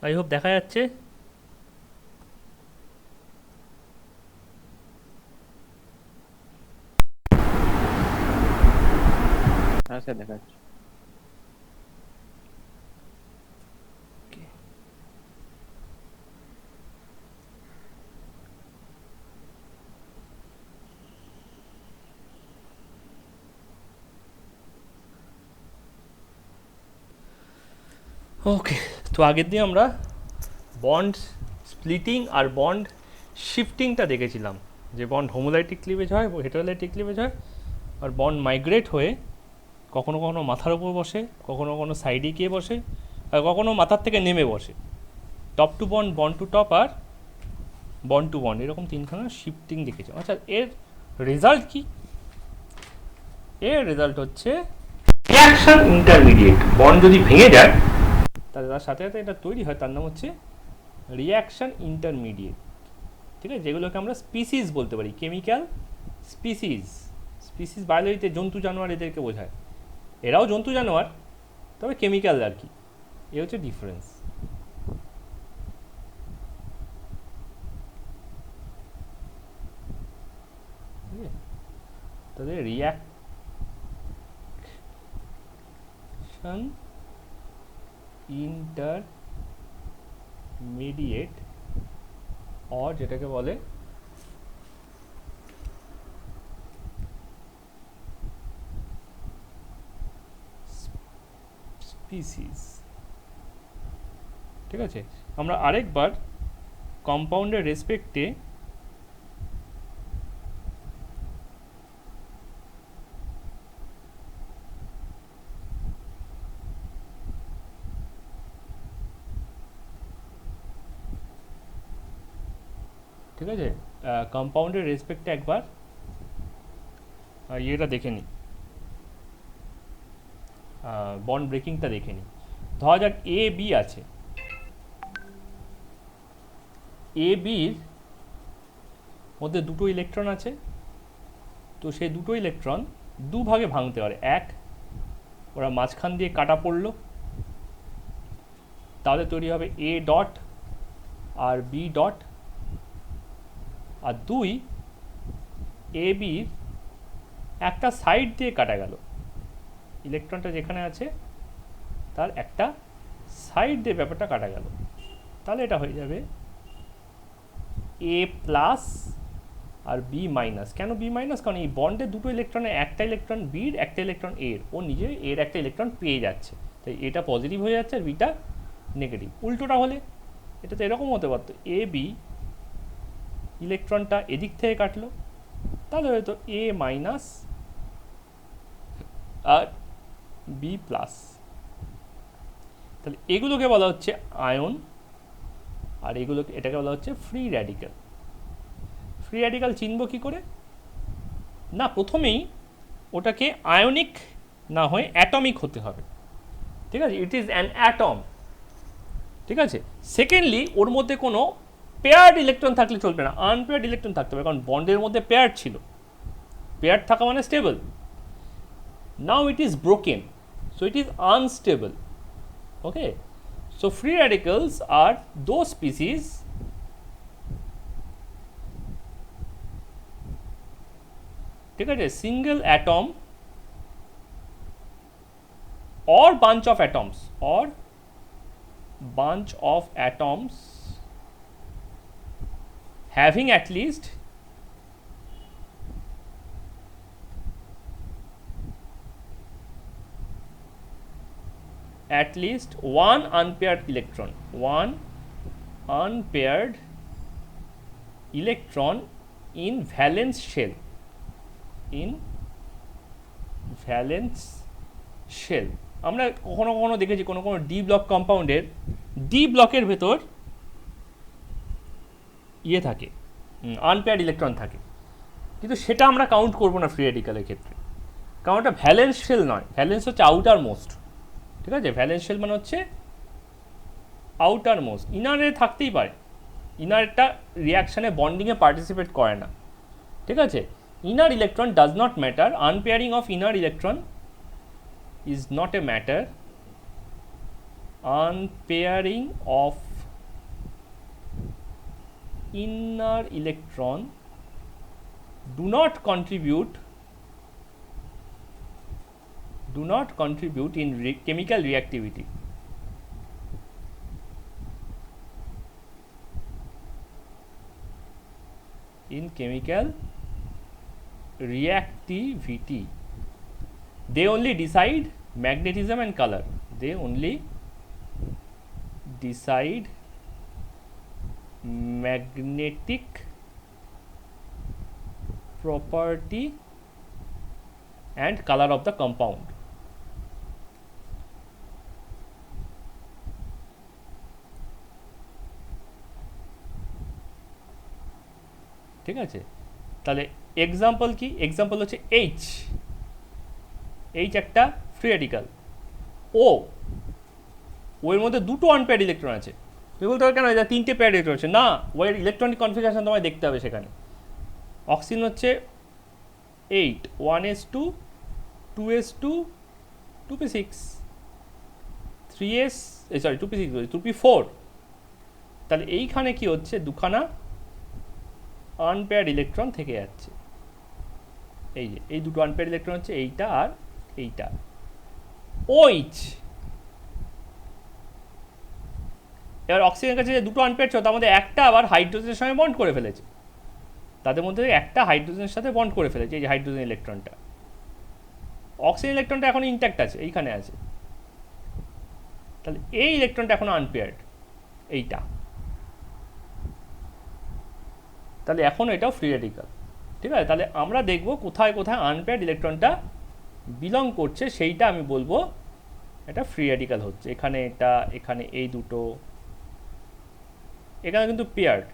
I hope দেখা যাচ্ছে। হ্যাঁ স্যার দেখা যাচ্ছে। ওকে, তো আগের দিন আমরা বন্ড স্প্লিটিং আর বন্ড শিফটিংটা দেখেছিলাম, যে বন্ড হোমোলাইটিক ক্লিভেজ হয়, হেটারোলাইটিক ক্লিভেজ হয়, আর বন্ড মাইগ্রেট হয়ে কখনো কখনো মাথার উপর বসে, কখনো কখনো সাইডে গিয়ে বসে, আর কখনো মাথার থেকে নেমে বসে। Top to bond, bond to top, আর বন্ড টু বন্ড, এরকম তিনখানা শিফটিং দেখেছি। আচ্ছা, এর রেজাল্ট কি? এর রেজাল্ট হচ্ছে রিয়াকশন ইন্টারমিডিয়েট। বন্ড যদি ভেঙে যায় তাহলে তার সাথে সাথে এটা তৈরি হয়, তার নাম হচ্ছে রিয়াকশন ইন্টারমিডিয়েট। ঠিক আছে, যেগুলোকে আমরা স্পিসিস বলতে পারি, কেমিক্যাল স্পিসিস। স্পিসিস বায়োলজিতে জন্তু জানোয়ার এদেরকে বোঝায়, এরাও জন্তু জানোয়ার, তবে কেমিক্যাল আর কি, এ হচ্ছে ডিফারেন্স। তাহলে রিয়াকশন ইন্টারমিডিয়েট, और যেটাকে বলে স্পিসিস। ঠিক আছে, আমরা আরেকবার কম্পাউন্ডের রেসপেক্টে ঠিক আছে, কম্পাউন্ডের রেসপেক্টে একবার ইয়েটা দেখে নিই, বন্ড ব্রেকিংটা দেখে নিই। ধরা যাক এ বি আছে, এ বির মধ্যে দুটো ইলেকট্রন আছে, তো সেই দুটো ইলেকট্রন দুভাগে ভাঙতে পারে। এক, ওরা মাঝখান দিয়ে কাটা পড়লো, তাহলে তৈরি হবে এ ডট আর বি ডট। আর দুই, এ বির একটা সাইড দিয়ে কাটা গেল, ইলেকট্রনটা যেখানে আছে তার একটা সাইড দিয়ে ব্যাপারটা কাটা গেল, তাহলে এটা হয়ে যাবে এ প্লাস আর বি মাইনাস। কেন বি মাইনাস? কারণ এই বন্ডের দুটো ইলেকট্রনে একটা ইলেকট্রন বির, একটা ইলেকট্রন এর, ও নিজে এর একটা ইলেকট্রন পেয়ে যাচ্ছে, তাই এটা পজিটিভ হয়ে যাচ্ছে আর বিটা নেগেটিভ। উল্টোটা হলে এটা তো এরকম হতে পারতো, এ বি ইলেকট্রনটা এদিক থেকে কাটলো, তাহলে হয়তো এ মাইনাস আর বি প্লাস। তাহলে এগুলোকে বলা হচ্ছে আয়ন, আর এগুলোকে, এটাকে বলা হচ্ছে ফ্রি র্যাডিক্যাল। ফ্রি র্যাডিক্যাল চিনব কী করে? না, প্রথমেই ওটাকে আয়নিক না হয়ে অ্যাটমিক হতে হবে। ঠিক আছে, ইট ইজ অ্যান অ্যাটম। ঠিক আছে, সেকেন্ডলি ওর মধ্যে কোনো পেয়ার্ড ইলেকট্রন থাকলে চলবে না, আনপেয়ার্ড ইলেকট্রন থাকতে হবে, কারণ বন্ডের মধ্যে পেয়ার্ড ছিল, পেয়ার্ড থাকা মানে stable. Now it is broken, so it is unstable. Okay, so free radicals are those species ঠিক আছে, single atom or bunch of atoms, or bunch of atoms having at least one unpaired electron, one unpaired electron in valence shell, in valence shell। আমরা কখনো কখনো দেখেছি কোনো কোনো D block কম্পাউন্ডের D ব্লকের ভেতর ইয়ে থাকে, আনপেয়ার্ড ইলেকট্রন থাকে, কিন্তু সেটা আমরা কাউন্ট করবো না ফ্রি রেডিক্যালের ক্ষেত্রে, কারণ ওটা ভ্যালেন্স শেল নয়, ভ্যালেন্স হচ্ছে আউটার মোস্ট। ঠিক আছে, ভ্যালেন্স শেল মানে হচ্ছে আউটার মোস্ট, ইনারে থাকতেই পারে, ইনারটা রিয়াকশানে বন্ডিংয়ে পার্টিসিপেট করে না। ঠিক আছে, inner electron does not matter, unpairing of inner electron is not a matter, unpairing of inner electron do not contribute in chemical reactivity. In chemical reactivity, they only decide magnetism and color. They only decide magnetic property and color of the compound. ঠিক আছে, তাহলে example কি? Example হচ্ছে H. H একটা free radical. ও, ওর মধ্যে দুটো unpaired electron আছে। তুমি বলতে পারো কেন এটা তিনটে পেয়ার ইলেকট্রন আছে? না, ওয়ের ইলেকট্রনিক কনফিগারেশন তোমায় দেখতে হবে সেখানে। অক্সিজেন হচ্ছে 8, 1s2, 2s2, 2p6, 3s, sorry 2p6 2p4। তাহলে এইখানে কি হচ্ছে? দুখানা আনপেয়ার্ড ইলেকট্রন থেকে যাচ্ছে। এই যে এই দুটো আনপেয়ার্ড ইলেকট্রন হচ্ছে এইটা আর এইটা। ওইচ, এবার অক্সিজেনের কাছে যে দুটো আনপেয়ার্ড ছিল তার মধ্যে একটা আবার হাইড্রোজেনের সঙ্গে বন্ড করে ফেলেছে। তাদের মধ্যে একটা হাইড্রোজেনের সাথে বন্ড করে ফেলেছে, এই যে হাইড্রোজেন ইলেকট্রনটা। অক্সিজেন ইলেকট্রনটা এখন ইনট্যাক্ট আছে, এইখানে আছে। তাহলে এই ইলেকট্রনটা এখন আনপেয়ার্ড, এইটা। তাহলে এখন এটাও ফ্রি রেডিকাল। ঠিক আছে, তাহলে আমরা দেখব কোথায় কোথায় আনপেয়ার্ড ইলেকট্রনটা বিলং করছে, সেইটা আমি বলবো এটা ফ্রি রেডিকাল হচ্ছে। এখানে এটা, এখানে এই দুটো, এখানে কিন্তু পেয়ার্ড,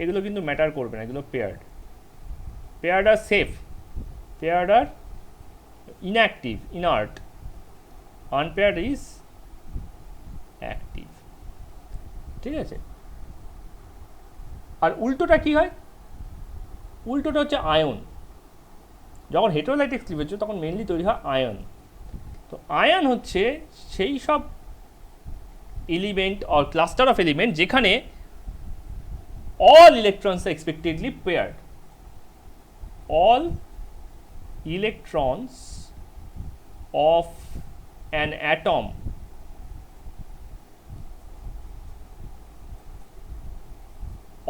এগুলো কিন্তু ম্যাটার করবে না, এগুলো paired. Paired are safe, paired are inactive, inert, unpaired is active. ঠিক আছে, আর উল্টোটা কি হয়? উল্টোটা হচ্ছে আয়ন। যখন হেটেরোলাইটিক ক্লিভেজ হয় তখন মেনলি তৈরি হয় আয়ন। তো আয়ন হচ্ছে সেই সব element or cluster of element যেখানে all electrons are expectedly paired. All electrons of an atom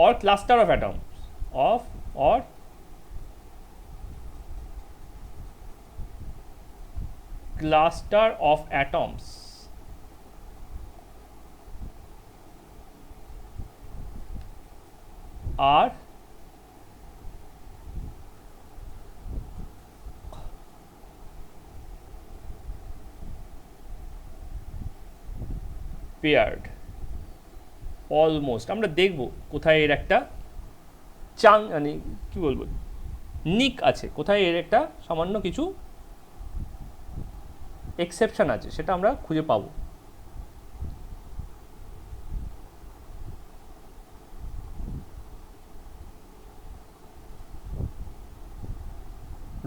or cluster of atoms or cluster of atoms are paired almost. আমরা দেখব কোথায় এর একটা মানে কি বলবো, নিক আছে, কোথায় এর একটা সামান্য কিছু এক্সেপশন আছে, সেটা আমরা খুঁজে পাবো।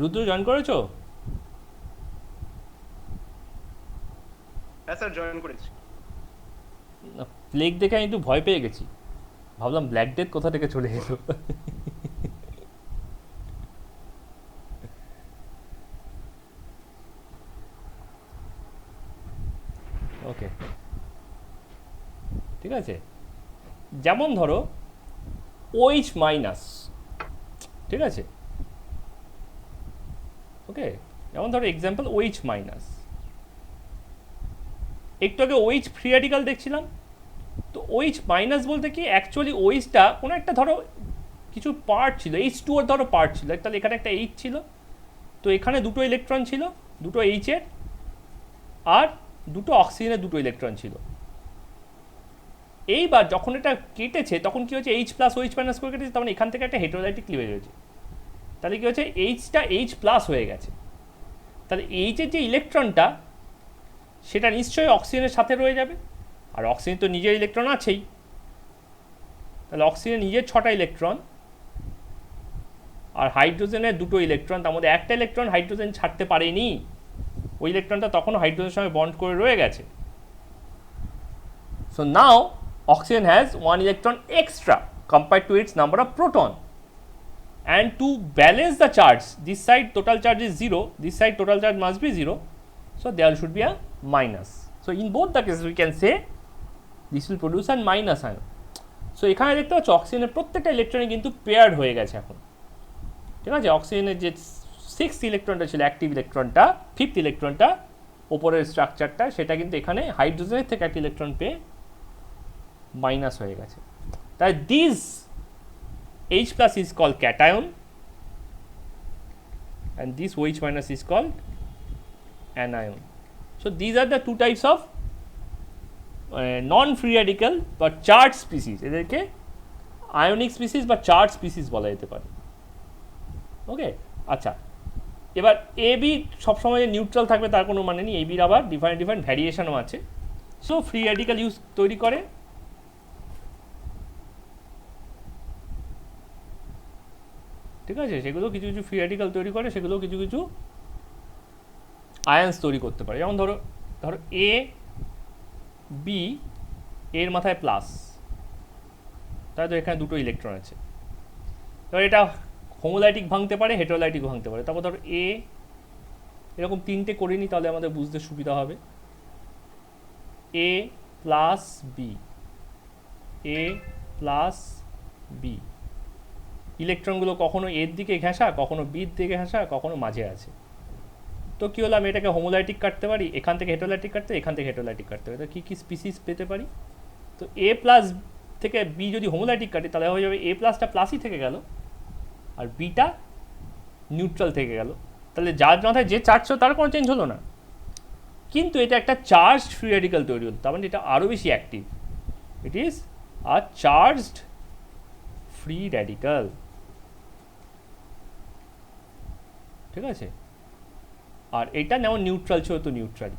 রুদ্র জয়েন করেছো? হ্যাঁ স্যার, জয়েন করেছি। প্লেগ দেখে আমি একটু ভয় পেয়ে গেছি, ভাবলাম ব্ল্যাক ডেথ কোথা থেকে চলে এলো। ওকে, ঠিক আছে। যেমন ধরো OH মাইনাস, ঠিক আছে, ওকে, যেমন ধরো এক্সাম্পল OH মাইনাস। একটু আগে OH ফ্রি রেডিকাল দেখছিলাম, তো OH মাইনাস বলতে কি অ্যাকচুয়ালি OHটা কোনো একটা ধরো কিছু পার্ট ছিল, H2 ওর ধরো পার্ট ছিল, তাহলে এখানে একটা H ছিল, তো এখানে দুটো ইলেকট্রন ছিল, দুটো H-এর, আর দুটো অক্সিজেনের দুটো ইলেকট্রন ছিল। এইবার যখন এটা কেটেছে তখন কি হচ্ছে, H প্লাস OH মাইনাস করে কেটেছে, তখন এখান থেকে একটা হেটেরোলাইটিক ক্লিভেজ হয়েছে। তাহলে কি হচ্ছে, Hটা H প্লাস হয়ে গেছে। তাহলে H-এর যে ইলেকট্রনটা সেটা নিশ্চয়ই অক্সিজেনের সাথে রয়ে যাবে, আর অক্সিজেন তো নিজের ইলেকট্রন আছেই। তাহলে অক্সিজেন নিজের 6টা ইলেকট্রন, আর হাইড্রোজেনের দুটো ইলেকট্রন, তার মধ্যে একটা ইলেকট্রন হাইড্রোজেন ছাড়তে পারেনি, ওই ইলেকট্রনটা তখনও হাইড্রোজেনের সঙ্গে বন্ড করে রয়ে গেছে। So now oxygen has 1 electron extra compared to its number of proton. And to balance the charge, this side total charge is 0, this side total charge must be 0, so there should be a minus. So in both the cases we can say this will produce a minus ion. So এখানে দেখতে পাচ্ছ অক্সিজেনের প্রত্যেকটা ইলেকট্রনই কিন্তু paired হয়ে গেছে এখন, ঠিক আছে। অক্সিজেনের যে 6th ইলেকট্রনটা ছিল অ্যাক্টিভ ইলেকট্রনটা, 5th ইলেকট্রনটা ওপরের স্ট্রাকচারটা, সেটা কিন্তু এখানে হাইড্রোজেনের থেকে একটা ইলেকট্রন পেয়ে মাইনাস হয়ে গেছে। তাই this H plus is called cation and this OH minus is called anion. So these are the two types of non-free radical but charged species. এদেরকে আয়নিক স্পিসিস বা চার্জ স্পিসিস বলা যেতে পারে। ওকে, আচ্ছা, এবার এ বি সবসময় neutral থাকবে তার কোনো মানে নেই, এ বির আবার ডিফারেন্ট ভ্যারিয়েশনও আছে। সো ফ্রি র্যাডিক্যাল ইউজ তৈরি করে ঠিক আছে, সেগুলো কিছু কিছু ফ্রি র্যাডিক্যাল তৈরি করে, সেগুলো কিছু কিছু আয়ন্স তৈরি করতে পারে। যেমন ধরো এ বি, এর মাথায় প্লাস, তাই তো এখানে দুটো ইলেকট্রন আছে। এবার এটা হোমোলাইটিক ভাঙতে পারে, হেটেরোলাইটিক ভাঙতে পারে। তারপর ধরো এ, এরকম তিনটে করে নিই তাহলে আমাদের বুঝতে সুবিধা হবে। এ প্লাস বি, এ প্লাস বি, ইলেকট্রনগুলো কখনো এর দিকে ঘেঁষা, কখনো বির দিকে ঘেঁষা, কখনো মাঝে আছে। তো কী হলো, আমি এটাকে হোমোলাইটিক কাটতে পারি, এখান থেকে হেটেরোলাইটিক কাটতে, এখান থেকে হেটেরোলাইটিক কাটতে পারি। তো কী কী স্পিসিস পেতে পারি? তো এ প্লাস থেকে বি যদি হোমোলাইটিক কাটি তাহলে হয়ে যাবে এ প্লাসটা প্লাসই থেকে গেল আর বিটা নিউট্রাল থেকে গেল। তাহলে যার মাথায় যে চার্জ ছিল তার কোনো চেঞ্জ হলো না, কিন্তু এটা একটা চার্জড ফ্রি র্যাডিক্যাল তৈরি হলো, তার মানে এটা আরও বেশি active. It is a charged free radical, ঠিক আছে। আর এটা যেমন নিউট্রাল ছিল তো নিউট্রাল।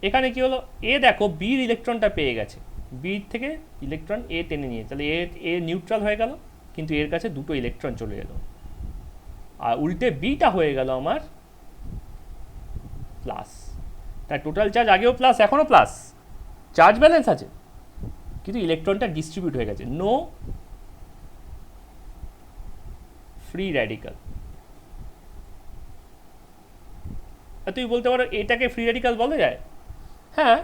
এখানে কি হলো, এ দেখো বির ইলেকট্রনটা পেয়ে গেছে, বির থেকে ইলেকট্রন এ টেনে নিয়ে, তাহলে এ নিউট্রাল হয়ে গেল, কিন্তু এর কাছে দুটো ইলেকট্রন চলে এলো। আর উল্টে বিটা হয়ে গেল আমার প্লাস। তার টোটাল চার্জ আগেও প্লাস, এখনও প্লাস, চার্জ ব্যালেন্স আছে, কিন্তু ইলেকট্রনটা ডিস্ট্রিবিউট হয়ে গেছে, নো ফ্রি র্যাডিক্যাল। তুমি বলতে পারো এটাকে ফ্রি র্যাডিক্যাল বলা যায়? হ্যাঁ,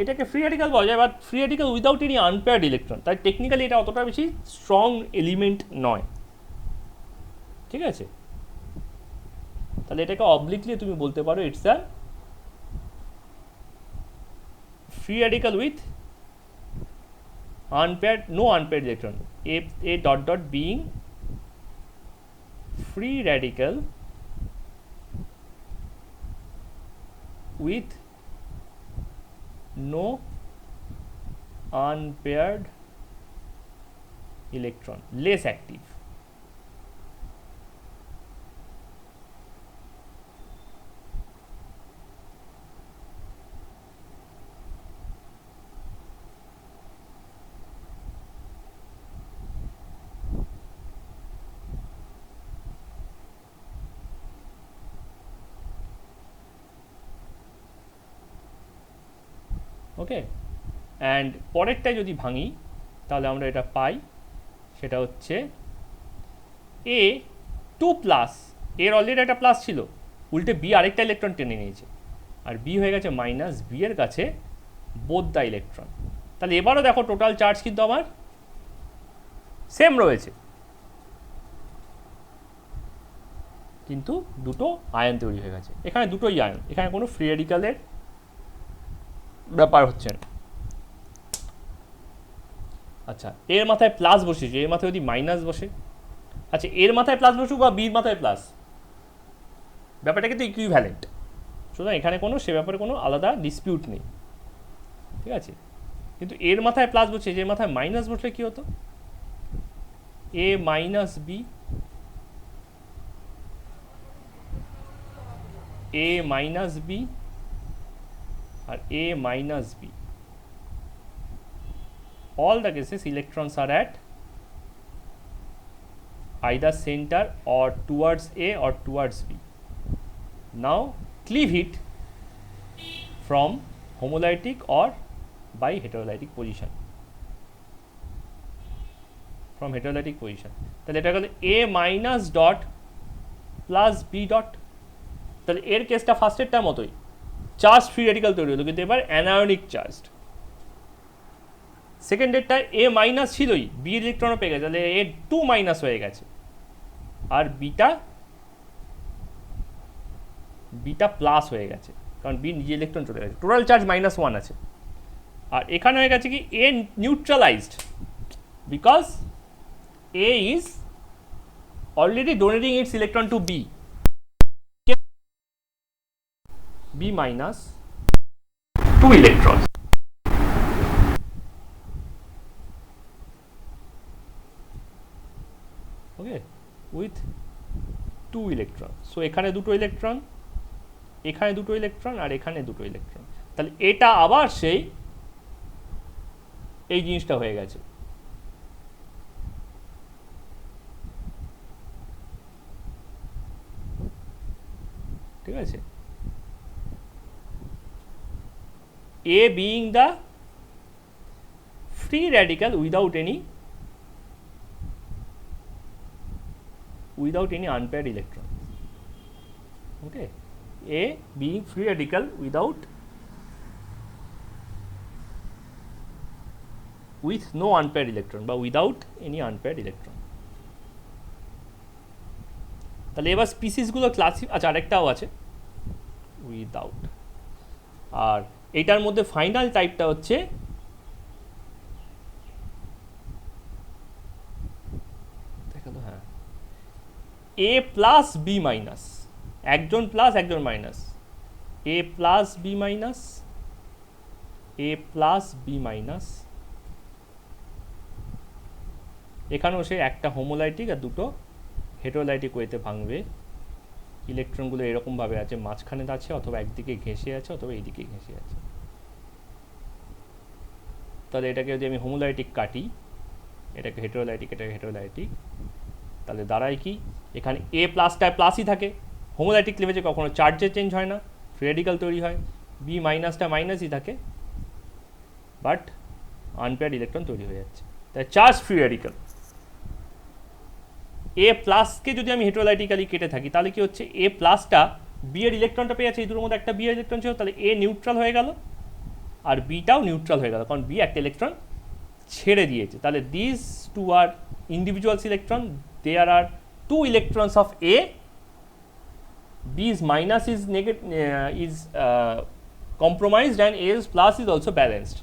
এটাকে ফ্রি র্যাডিক্যাল বলা যায়, but free radical without any unpaired electron, তাই টেকনিক্যালি এটা অতটা বেশি স্ট্রং এলিমেন্ট নয়, ঠিক আছে। তাহলে এটাকে অবলিকলি তুমি বলতে পারো it's a free radical with no unpaired electron, a dot being free radical with no unpaired electron, less active. Okay, and পরেরটায় যদি ভাঙি তাহলে আমরা এটা পাই, সেটা হচ্ছে এ 2 প্লাস, এর অলরেডি একটা প্লাস ছিল, উল্টে বি আরেকটা ইলেকট্রন টেনে নিয়েছে, আর বি হয়ে গেছে মাইনাস, বি এর কাছে বোথ দ্য ইলেকট্রন। তাহলে এবারও দেখো টোটাল চার্জ কিন্তু আমার সেম রয়েছে, কিন্তু দুটো আয়ন তৈরি হয়ে গেছে। এখানে দুটোই আয়ন, এখানে কোনো ফ্রি র্যাডিক্যালের ব্যাপার হচ্ছে না। আচ্ছা, এর মাথায় প্লাস বসেছে, এর মাথায় যদি মাইনাস বসে, আচ্ছা এর মাথায় প্লাস বসুক বা বির মাথায় প্লাস, ব্যাপারটা কিন্তু ইকুইভ্যালেন্ট, সুতরাং এখানে কোনো সে ব্যাপারে কোনো আলাদা ডিসপিউট নেই, ঠিক আছে। কিন্তু এর মাথায় প্লাস বসছে, এর মাথায় মাইনাস বসলে কী হতো, A minus B, A minus B আর a minus b, all the cases electrons are at either center or towards a or towards b. Now cleave it from homolytic or by heterolytic position. From heterolytic position. তাহলে এটা গেল A minus dot plus B dot. তাহলে এর কেসটা ফার্স্টেরটার মতোই, charge free radical তৈরি হলো, কিন্তু এবার অ্যানায়নিক চার্জড। সেকেন্ডেরটা এ মাইনাস ছিলই, বি ইলেকট্রনও পেয়ে গেছে, তাহলে এ 2 মাইনাস হয়ে গেছে, আর বিটা প্লাস হয়ে গেছে, কারণ বি নিজে ইলেকট্রন চলে গেছে, টোটাল চার্জ -1 আছে। আর এখানে হয়ে গেছে কি A neutralised, because A is already donating its electron to B, B minus 2 electron. Okay, with 2 electron. So এখানে দুটো ইলেকট্রন, এখানে দুটো ইলেকট্রন, আর এখানে দুটো ইলেকট্রন। তাহলে এটা আবার সেই এই জিনিসটা হয়ে গেছে। ঠিক আছে, A being the free radical without any unpaired electron. Okay, A being free radical with no unpaired electron, বা without any unpaired electron. তাহলে এবার স্পিসিসগুলো আচ্ছা আরেকটাও আছে উইদাউট, আর এটার মধ্যে ফাইনাল টাইপটা হচ্ছে দেখালো, হ্যাঁ, এ প্লাস বি মাইনাস, একজন প্লাস একজন মাইনাস, এ প্লাস বি মাইনাস, এ প্লাস বি মাইনাস। এখানেও সে একটা হোমোলাইটিক আর দুটো হেটেরোলাইটিক ওয়েতে ভাঙবে। ইলেকট্রনগুলো এরকমভাবে আছে, মাঝখানে আছে, অথবা একদিকে ঘেঁষে আছে, অথবা এইদিকে ঘেঁষে আছে। তাহলে এটাকে যদি আমি হোমোলাইটিক কাটি, এটাকে হেটেরোলাইটিক, এটাকে হেটেরোলাইটিক, তাহলে দাঁড়ায় কি, এখানে এ প্লাসটায় প্লাসই থাকে, হোমোলাইটিক ক্লিভেজে কখনো চার্জে চেঞ্জ হয় না, ফ্রি রেডিক্যাল তৈরি হয়, বি মাইনাসটা মাইনাসই থাকে, বাট আনপেয়ার্ড ইলেকট্রন তৈরি হয়ে যাচ্ছে, তাই চার্জ ফ্রি রেডিক্যাল। এ প্লাসকে যদি আমি হেটেরোলাইটিক্যালি কেটে থাকি, তাহলে কি হচ্ছে, এ প্লাসটা বি এর ইলেকট্রনটা পেয়ে যাচ্ছে, এই দুটোর মধ্যে একটা বি এর ইলেকট্রন ছিল, তাহলে এ নিউট্রাল হয়ে গেল, আর বিটাও নিউট্রাল হয়ে গেল, কারণ বি একটা ইলেকট্রন ছেড়ে দিয়েছে। তাহলে this two are individuals electron, there are 2 electrons of A, B's minus is compromised, and A's plus is also balanced.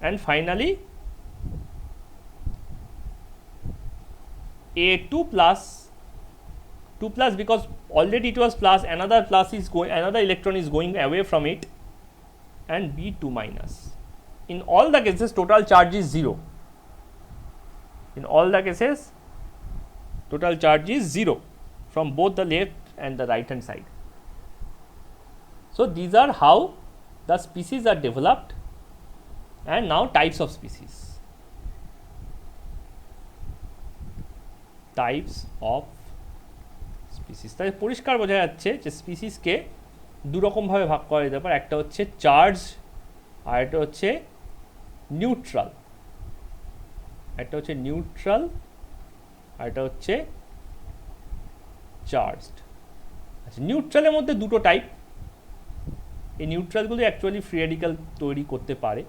And finally A2 plus, 2 plus because already it was plus, another electron is going away from it, and B2 minus. In all the cases total charge is 0. In all the cases total charge is 0 from both the left and the right hand side. So these are how the species are developed, and now types of species. Types of species. তাই পরিষ্কার বোঝা যাচ্ছে যে স্পিসিসকে দুরকমভাবে ভাগ করা যেতে পারে, একটা হচ্ছে চার্জ, আর একটা হচ্ছে নিউট্রাল, আর একটা হচ্ছে চার্জড। আচ্ছা, নিউট্রালের মধ্যে দুটো টাইপ, এই নিউট্রালগুলো অ্যাকচুয়ালি ফ্রি রেডিক্যাল তৈরি করতে পারে।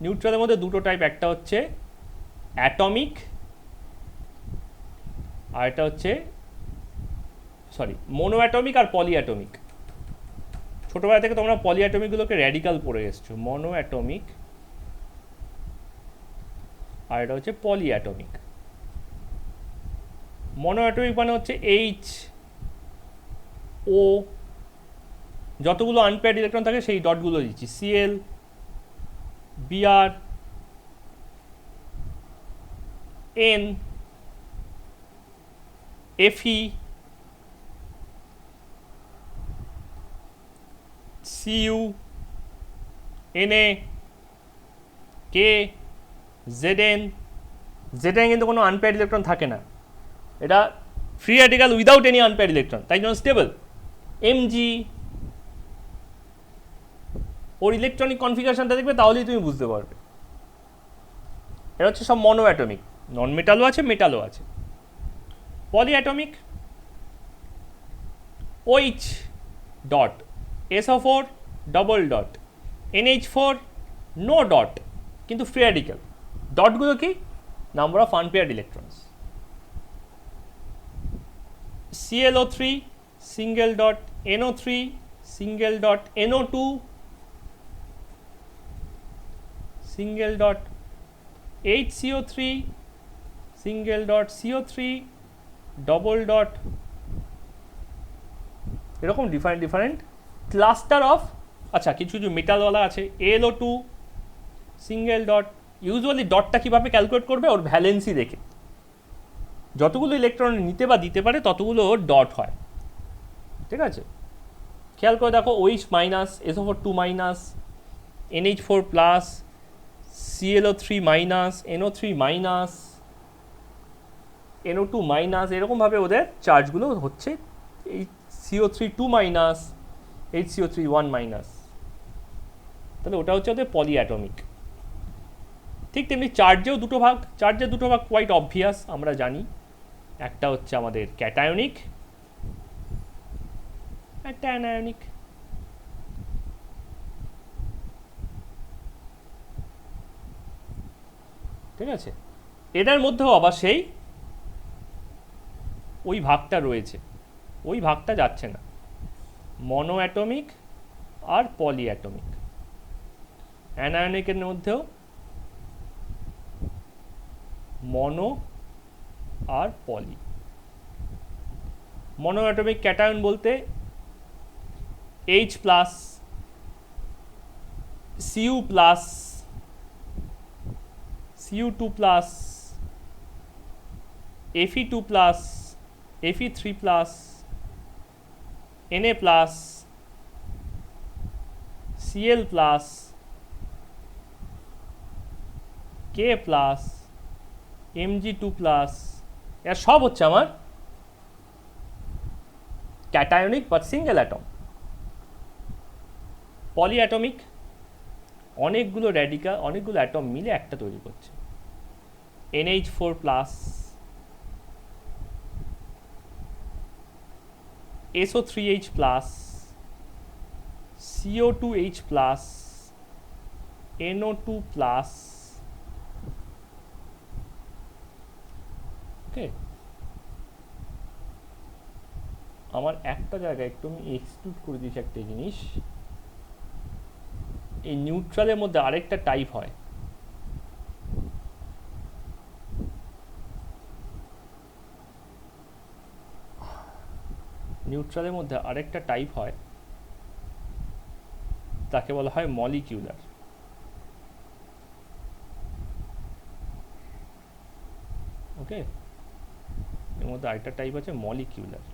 নিউট্রালের মধ্যে দুটো টাইপ, একটা হচ্ছে অ্যাটমিক, আর এটা হচ্ছে মোনো অ্যাটমিক আর পলি অ্যাটমিক। ছোটবেলা থেকে তোমরা পলি অ্যাটমিকগুলোকে র্যাডিক্যাল পড়ে এসছো, মোনো অ্যাটমিক আর এটা হচ্ছে পলি অ্যাটমিক। মোনো অ্যাটমিক মানে হচ্ছে এইচ ও, যতগুলো আনপেয়ার্ড ইলেকট্রন থাকে সেই ডটগুলো দিচ্ছি, Cl, Br, N, Fe, Cu, Na, K, Zn. Zn কিন্তু কোনো আনপেয়ার্ড ইলেকট্রন থাকে না, এটা free radical without any unpaired electron, তাই জন্য স্টেবল। এমজি, ওর ইলেকট্রনিক কনফিগারেশনটা দেখবে তাহলেই তুমি বুঝতে পারবে। এটা হচ্ছে সব মনো অ্যাটমিক, নন মেটালও আছে মেটালও আছে। Poly atomic OH dot, SO4 double dot, NH4 no dot, কিন্তু ফ্রি র্যাডিক্যাল। ডটগুলো কি? Number of unpaired electrons. ClO3 single dot, NO3 single dot, NO2 single dot, HCO3 single dot, CO3 double dot, এরকম different different cluster of. আচ্ছা, কিছু কিছু মেটালওয়ালা আছে, ALO2 single dot. Usually ডটটা কীভাবে calculate করবে? ওর ভ্যালেন্সি দেখে, যতগুলো ইলেকট্রন নিতে বা দিতে পারে ততগুলো ওর ডট হয়, ঠিক আছে? খেয়াল করে দেখো, OH minus, SO4 2 minus, NH4 plus, ClO3 minus, NO3 minus, NO2 minus, এরকমভাবে ওদের চার্জগুলো হচ্ছে। এই CO3 2 মাইনাস, HCO3 1 মাইনাস, তাহলে ওটা হচ্ছে ওদের পলি অ্যাটমিক। ঠিক তেমনি চার্জেও দুটো ভাগ, চার্জের দুটো ভাগ কোয়াইট অবভিয়াস, আমরা জানি। একটা হচ্ছে আমাদের ক্যাটায়নিক, একটা অ্যানায়নিক। ঠিক আছে, এদের মধ্যেও আবার সেই ওই ভাগটা রয়েছে, ওই ভাগটা যাচ্ছে না, মনো অ্যাটমিক আর পলি অ্যাটমিক। অ্যানায়নিকের মধ্যেও মনো আর পলি। মনো অ্যাটমিক ক্যাটায়ন বলতে H plus, Cu plus, Cu2 plus, Fe2 plus, Fe3 plus, Na plus, Cl plus, K plus, Mg2 plus, এরা সব হচ্ছে আমার cationic but single atom. Poly atomic অনেকগুলো radical, অনেকগুলো অ্যাটম মিলে একটা তৈরি করছে। NH4 plus, SO3H plus, CO2H plus, NO2 plus. Okay, আমার একটা জায়গায় একটু আমি এক্সক্লুড করে দিয়েছি একটা জিনিস। এই নিউট্রালের মধ্যে আরেকটা টাইপ হয়, নিউট্রালের মধ্যে আরেকটা টাইপ হয়, তাকে বলা হয় মলিকিউলার। ওকে, এর মধ্যে আরেকটা টাইপ আছে মলিকিউলার।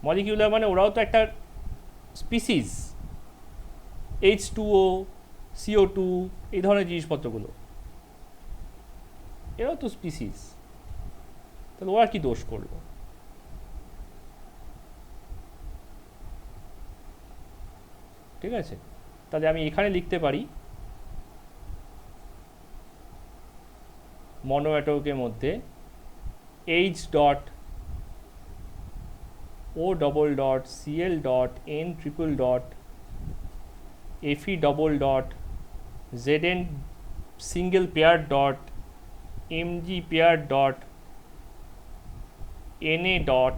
মলিকিউলার মানে ওরাও তো একটা স্পিসিস, H2O, CO2, এই ধরনের জিনিসপত্রগুলো, এরাও তো স্পিসিস, তাহলে ওরা কি দোষ করলো? ঠিক আছে, তাহলে আমি এখানে লিখতে পারি মনো অ্যাটমিকের মধ্যে H dot, O double dot, Cl dot, N triple dot, Fe double dot, Zn single pair dot, Mg pair dot, Na dot,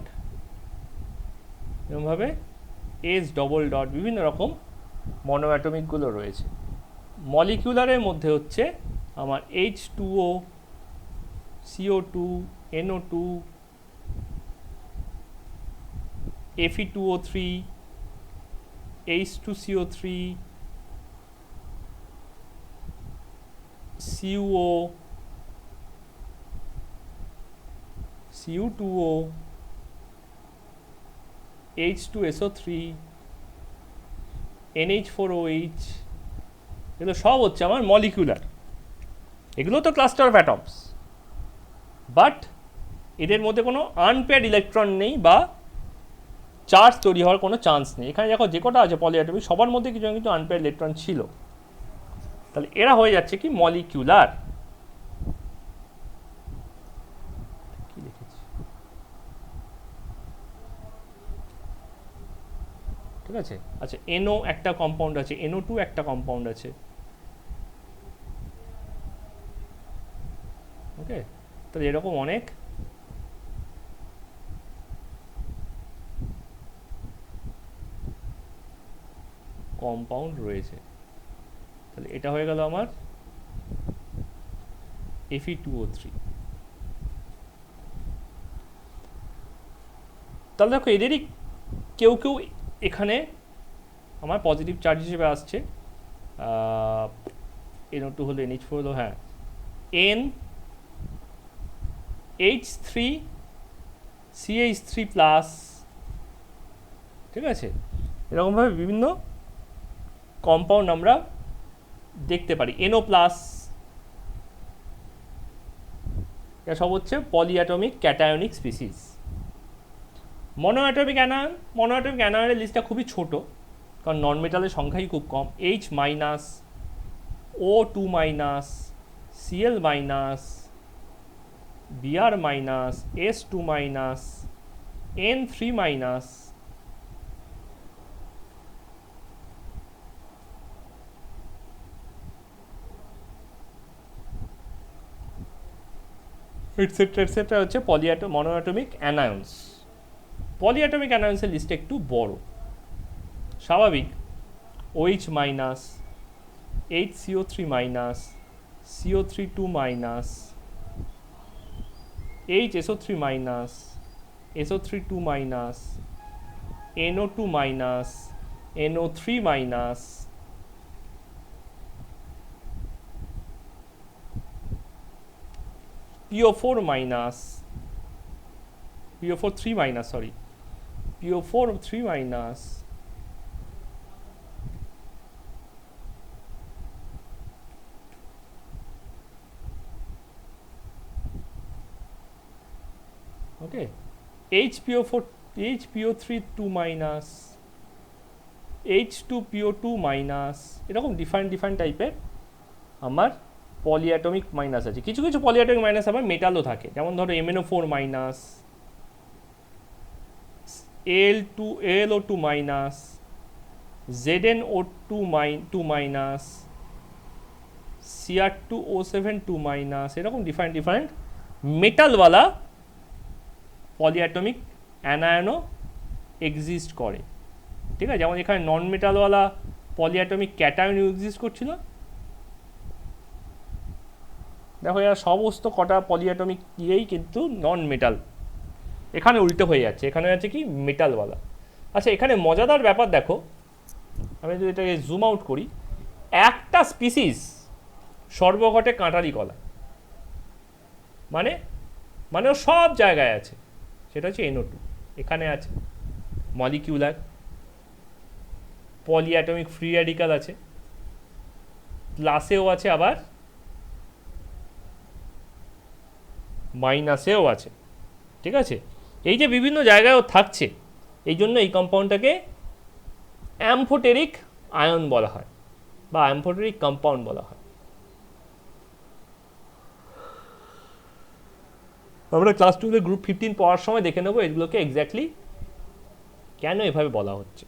এরকমভাবে S ডবল ডট, বিভিন্ন রকম মনো অ্যাটমিকগুলো রয়েছে। মলিকিউলারের মধ্যে হচ্ছে আমার H2O, CO2, NO2, Fe2O3, H2CO3, CuO, Cu2O, H2SO3, NH4OH, এগুলো সব হচ্ছে আমার মলিকিউলার। এগুলো তো ক্লাস্টার অফ অ্যাটমস, বাট এদের মধ্যে কোনো আনপেয়ার্ড ইলেকট্রন নেই বা চার্জ তৈরি হওয়ার কোনো চান্স নেই। এখানে দেখো যে কটা আছে পলি অ্যাটমিক, সবার মধ্যে কিছু না কিছু আনপেয়ার্ড ইলেকট্রন ছিল, তাহলে এরা হয়ে যাচ্ছে কি মলিকিউলার। ঠিক আছে। আচ্ছা এনও একটা কম্পাউন্ড আছে, NO2 একটা কম্পাউন্ড আছে, ওকে। তাহলে এরকম অনেক কম্পাউন্ড রয়েছে। তাহলে এটা হয়ে গেল আমার Fe2O3। তাহলে দেখো এদেরই কেউ কেউ এখানে আমার পজিটিভ চার্জ হিসেবে আসছে। NO2 হলো, NH4 হলো, হ্যাঁ NH3 CH3 প্লাস, ঠিক আছে। এরকমভাবে বিভিন্ন কম্পাউন্ড আমরা দেখতে পারি। NO প্লাস, এটা সব হচ্ছে পলিঅ্যাটমিক ক্যাটায়নিক স্পিসিস। মনোঅ্যাটমিক অ্যানায়নের লিস্টটা খুবই ছোট, কারণ নন মেটালের সংখ্যাই খুব কম। H minus, O2 minus, Cl minus, Br minus, S2 minus, N3 minus, etcetera etcetera হচ্ছে মনোঅ্যাটমিক অ্যানায়ন্স। পলিঅ্যাটমিক অ্যানায়ন্সের লিস্টটা একটু বড়, স্বাভাবিক। OH minus, HCO3 minus, CO3 2 minus, HSO3 minus, SO3 2 minus, NO2 minus, NO3 minus, PO4 minus, PO4 3 minus, sorry, PO4 3 minus, okay, HPO3 2 minus, H2PO2 minus, এরকম different টাইপের আমার পলিঅ্যাটমিক minus আছে। কিছু কিছু পলিঅ্যাটমিক মাইনাস আবার মেটালও থাকে, যেমন ধরো MnO4 minus, AlO2 minus, ZnO2 2 minus, Cr2O7 2 minus, এরকম ডিফারেন্ট মেটালওয়ালা পলিঅ্যাটমিক অ্যানায়নও এক্সিস্ট করে, ঠিক আছে। যেমন এখানে নন মেটালওয়ালা পলিঅ্যাটমিক ক্যাটায়ন এক্সিস্ট করছিল। দেখো এরা সমস্ত কটা পলিঅ্যাটমিক দিয়েই কিন্তু নন মেটাল, এখানে উল্টো হয়ে যাচ্ছে, এখানে আছে কি মেটালওয়ালা। আচ্ছা এখানে মজাদার ব্যাপার দেখো, আমি যদি এটাকে জুম আউট করি, একটা স্পিসিস সর্বঘটে কাঁটারি কলা, মানে মানে ও সব জায়গায় আছে, সেটা হচ্ছে NO2। এখানে আছে মলিকিউলার, পলিঅ্যাটমিক ফ্রি র্যাডিক্যাল আছে, প্লাসেও আছে, আবার মাইনাসেও আছে, ঠিক আছে। এই যে বিভিন্ন জায়গায়ও থাকছে, এই জন্য এই কম্পাউন্ডটাকে অ্যাম্ফোটেরিক আয়ন বলা হয় বা অ্যাম্ফোটেরিক কম্পাউন্ড বলা হয়। আমরা ক্লাস 2 গ্রুপ 15 পড়ার সময় দেখে নেবো এগুলোকে এক্স্যাক্টলি কেন এভাবে বলা হচ্ছে,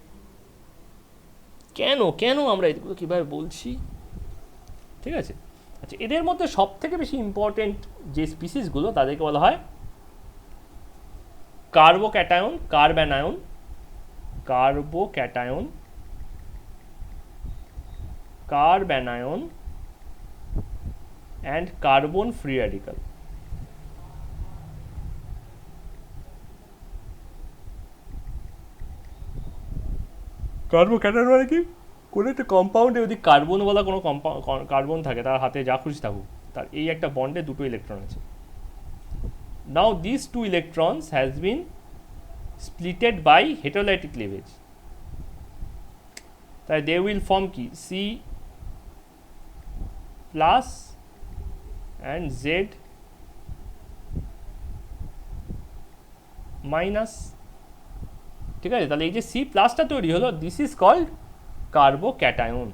কেন আমরা এগুলো কীভাবে বলছি, ঠিক আছে। আচ্ছা এদের মধ্যে সব থেকে বেশি ইম্পর্টেন্ট যে স্পিসিসগুলো তাদেরকে বলা হয় carbocation, carbanion, carbanion and carbon free radical. Carbocation মানে কি, কোনো একটা কম্পাউন্ডে যদি কার্বনওয়ালা কোনো কার্বন থাকে, তার হাতে যা খুশি থাকুক, তার এই একটা বন্ডে দুটো ইলেকট্রন আছে। Now this two electrons has been splitted by heterolytic cleavage, তাই they will form কি C plus and Z minus, ঠিক আছে। তাহলে এই যে C প্লাসটা তৈরি হলো, দিস ইজ কল্ড কার্বোক্যাটায়ন,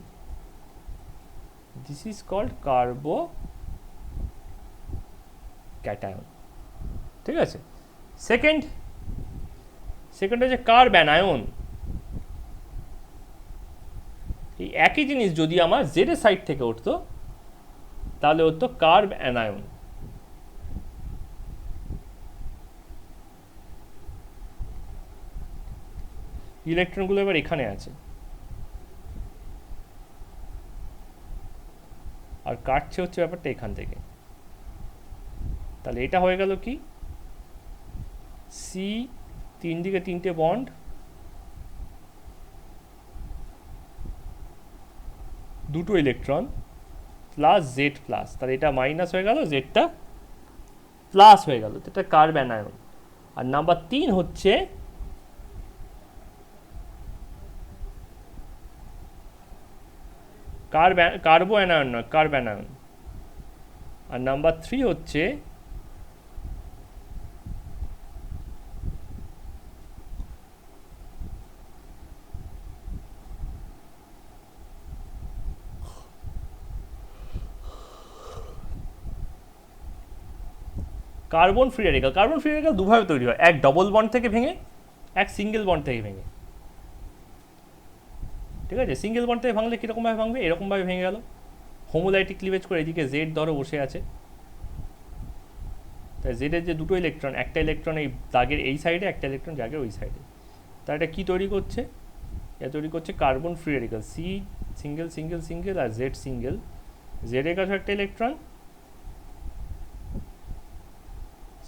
ঠিক আছে। সেকেন্ড হচ্ছে কার্বঅ্যানায়ন। এই একই জিনিস যদি আমার জেড এর সাইড থেকে উঠতো তাহলে হতো কার্ব অ্যানায়ন। ইলেকট্রনগুলো এবার এখানে আছে আর কাটছে হচ্ছে ব্যাপারটা এখান থেকে। তাহলে এটা হয়ে গেল কি, সি, তিন দিকে তিনটে বন্ড, দুটো ইলেকট্রন প্লাস জেড প্লাস, তাহলে এটা মাইনাস হয়ে গেল, জেডটা প্লাস হয়ে গেল, এটা কার্ব অ্যানায়ন। আর নাম্বার 3 হচ্ছে কার্বো অ্যানায়ন নয়, কার্ব অ্যানায়ন। আর নাম্বার 3 হচ্ছে carbon free radical. Carbon free radical দুভাবে তৈরি হয়, এক ডবল বন্ড থেকে ভেঙে, এক সিঙ্গেল বন্ড থেকে ভেঙে। ঠিক আছে, সিঙ্গেল বন্ড থেকে ভাঙলে কীরকমভাবে ভাঙবে, এরকমভাবে ভেঙে গেল, হোমোলাইটিক ক্লিভেজ করে এদিকে জেড ধরো বসে আছে। তাই জেডের যে দুটো ইলেকট্রন, একটা ইলেকট্রন এই দাগের এই সাইডে, একটা ইলেকট্রন দাগের ওই সাইডে, তা এটা কী তৈরি করছে, এটা তৈরি করছে carbon free radical. C single single single আর জেড সিঙ্গেল, জেডের কাছে একটা ইলেকট্রন,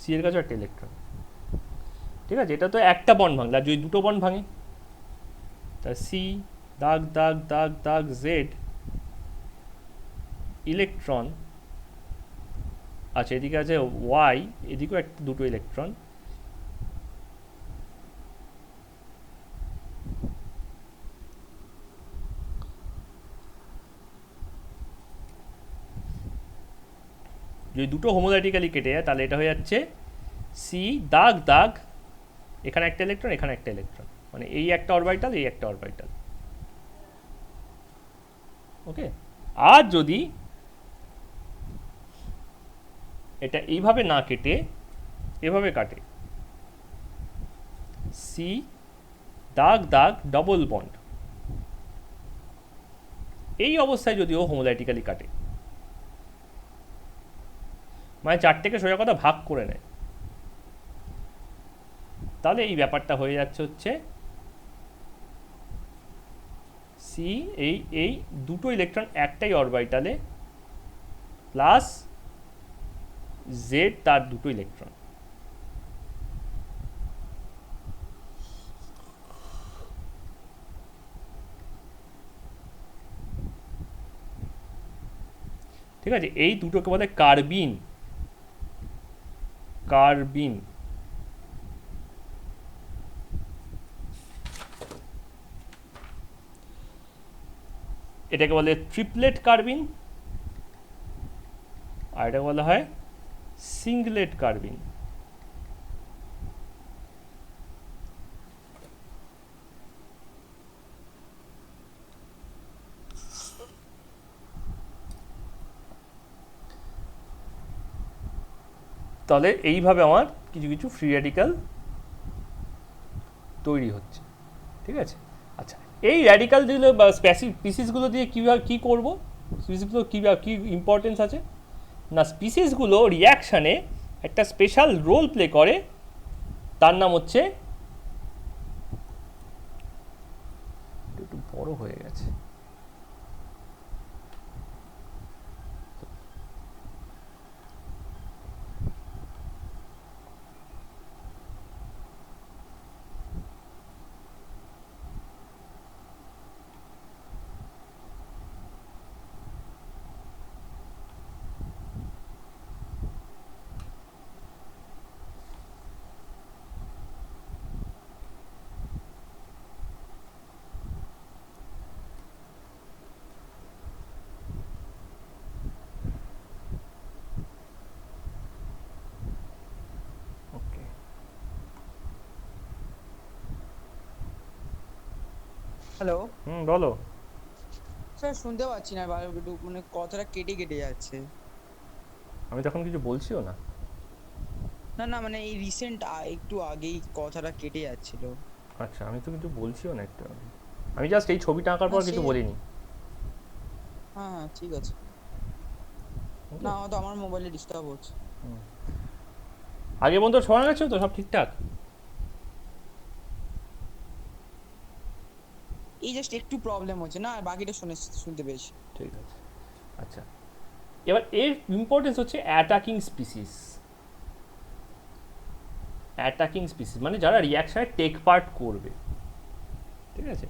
সি এর কাছে একটা ইলেকট্রন। ঠিক আছে, এটা তো একটা বন্ড ভাঙলে, আর যদি দুটো বন্ড ভাঙে তা সি দাগ দাগ দাগ দাগ জেড ইলেকট্রন, আচ্ছা এদিকে আছে ওয়াই, এদিকেও একটা দুটো ইলেকট্রন, যদি দুটো হোমোলাইটিক্যালি কেটে যায় তাহলে এটা হয়ে যাচ্ছে সি দাগ দাগ, এখানে একটা ইলেকট্রন, এখানে একটা ইলেকট্রন, মানে এই একটা অরবিটাল, এই একটা অরবিটাল। ওকে, আর যদি এটা এইভাবে না কেটে এভাবে কাটে, সি দাগ দাগ ডবল বন্ড, এই অবস্থায় যদি ও হোমোলাইটিক্যালি কাটে, মানে চারটেকে সোজা কথা ভাগ করে নেয়, তাহলে এই ব্যাপারটা হয়ে যাচ্ছে হচ্ছে সি এই দুটো ইলেকট্রন একটাই অরবিটালে প্লাস জেড তার দুটো ইলেকট্রন। ঠিক আছে, এই দুটোকে বলে কার্বিন। কার্বিন এটাকে বলে ট্রিপলেট কার্বিন, আর এটাকে বলা হয় সিঙ্গলেট কার্বিন। তাহলে এইভাবে আমার কিছু কিছু ফ্রি র্যাডিক্যাল তৈরি হচ্ছে। ঠিক আছে, আচ্ছা এই র্যাডিক্যালগুলো বা স্পিসিসগুলো দিয়ে কীভাবে কী করবো, স্পিসিসগুলো কীভাবে কী ইম্পর্টেন্স আছে না, স্পিসিসগুলো রিয়াকশানে একটা স্পেশাল রোল প্লে করে, তার নাম হচ্ছে, একটু বড় হয়ে গেছে, ওকে। হ্যালো বলো। স্যার, শুনতে পাচ্ছি না, একটু মানে কথাটা কেটে কেটে যাচ্ছে। আমি তখন কিছু বলছিও না। না না, মানে এই রিসেন্ট একটু আগেই কথাটা কেটে যাচ্ছিল। আচ্ছা, আমি তো কিছু বলছিও না একটু আগে। আমি জাস্ট এই ছবিটা আঁকার না পর সে কিছু বলিনি। হ্যাঁ হ্যাঁ ঠিক আছে। না হয়তো আমার মোবাইলে ডিস্টার্ব হচ্ছে। আগে বন্ধু শোনা গেছে তো সব ঠিকঠাক? এই জাস্ট একটু প্রবলেম হচ্ছে না, আর বাকিটা শুনতে পেয়েছি। ঠিক আছে। আচ্ছা, এবার এর ইম্পর্টেন্স হচ্ছে অ্যাটাকিং স্পিসিস। অ্যাটাকিং স্পিসিস মানে যারা রিয়াকশনে টেক পার্ট করবে, ঠিক আছে?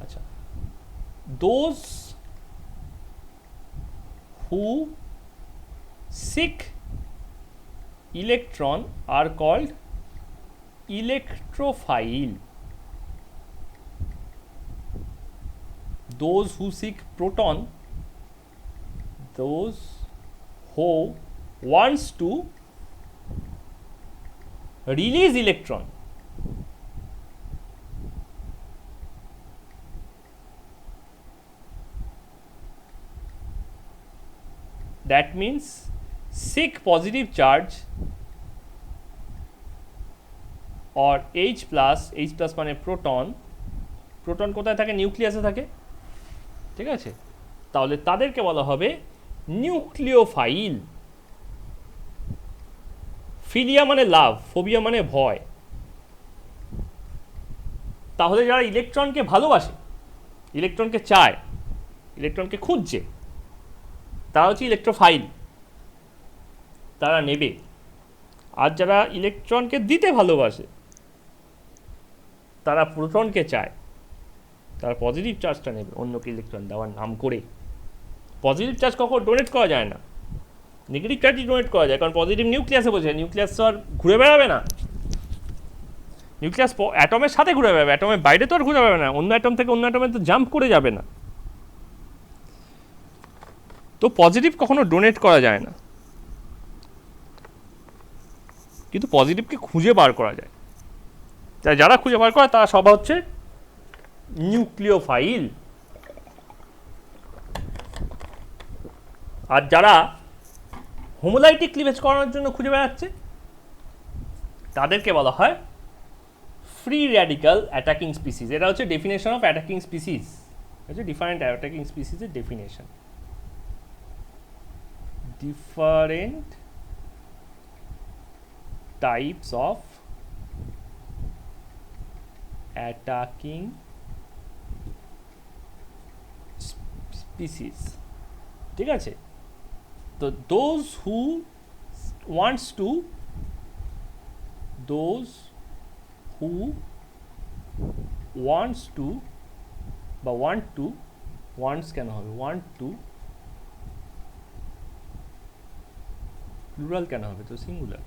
আচ্ছা, those who seek electron are called electrophile. Those who seek proton, those who wants to release electron. That means seek positive charge or H plus মানে proton. Proton কোথায় থাকে? নিউক্লিয়াসে থাকে, ঠিক আছে? তাহলে তাদেরকে বলা হবে নিউক্লিওফাইল। ফিলিয়া মানে লাভ, ফোবিয়া মানে ভয়। তাহলে যারা ইলেকট্রনকে ভালোবাসে, ইলেকট্রনকে চায়, ইলেকট্রনকে খুঁজছে, তারা হচ্ছে ইলেকট্রোফাইল, তারা নেবে। আর যারা ইলেকট্রনকে দিতে ভালোবাসে, তারা প্রোটনকে চায়, তারা পজিটিভ চার্জটা নেবে অন্যকে ইলেকট্রন দেওয়ার নাম করে। পজিটিভ চার্জ কখন ডোনেট করা যায় না, নেগেটিভ চার্জই ডোনেট করা যায়, কারণ পজিটিভ নিউক্লিয়াসে বসে, নিউক্লিয়াস তো আর ঘুরে বেড়াবে না। নিউক্লিয়াস অ্যাটমের সাথে ঘুরে বেড়াবে, অ্যাটমের বাইরে তো আর ঘুরে বেড়াবে না, অন্য অ্যাটম থেকে অন্য অ্যাটমে তো জাম্প করে যাবে না। তো পজিটিভ কখনো ডোনেট করা যায় না, কিন্তু পজিটিভকে খুঁজে বার করা যায়। তাই যারা খুঁজে বার করে তারা সব হচ্ছে নিউক্লিওফাইল। আর যারা হোমোলাইটিক ক্লিভেজ করানোর জন্য খুঁজে বেড়াচ্ছে, তাদেরকে বলা হয় ফ্রি র্যাডিক্যাল অ্যাটাকিং স্পিসিস। এটা হচ্ছে ডেফিনেশন অফ অ্যাটাকিং স্পিসিস, হচ্ছে ডিফারেন্ট অ্যাটাকিং স্পিসিসের definition. Different types of attacking species, ঠিক আছে? তো those who wants to, those who wants to বা ওয়ান্ট টু, ওয়ান্টস কেন হবে? ওয়ান্ট টু, প্লুরাল কেন হবে? তো সিঙ্গুলার,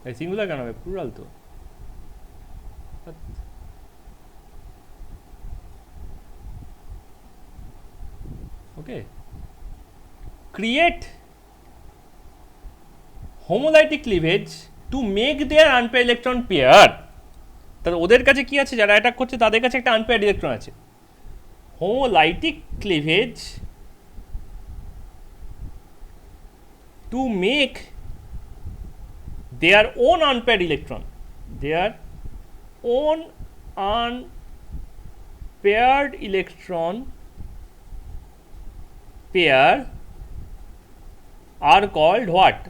এই সিঙ্গুলার কেন হবে? প্লুরাল তো। ওকে, create homolytic cleavage to make their unpaired electron pair। তাহলে ওদের কাছে কি আছে? যারা অ্যাটাক করছে তাদের কাছে একটা আনপেয়ার্ড ইলেকট্রন আছে। homolytic cleavage to make their own unpaired electron, their own unpaired electron pair are called what?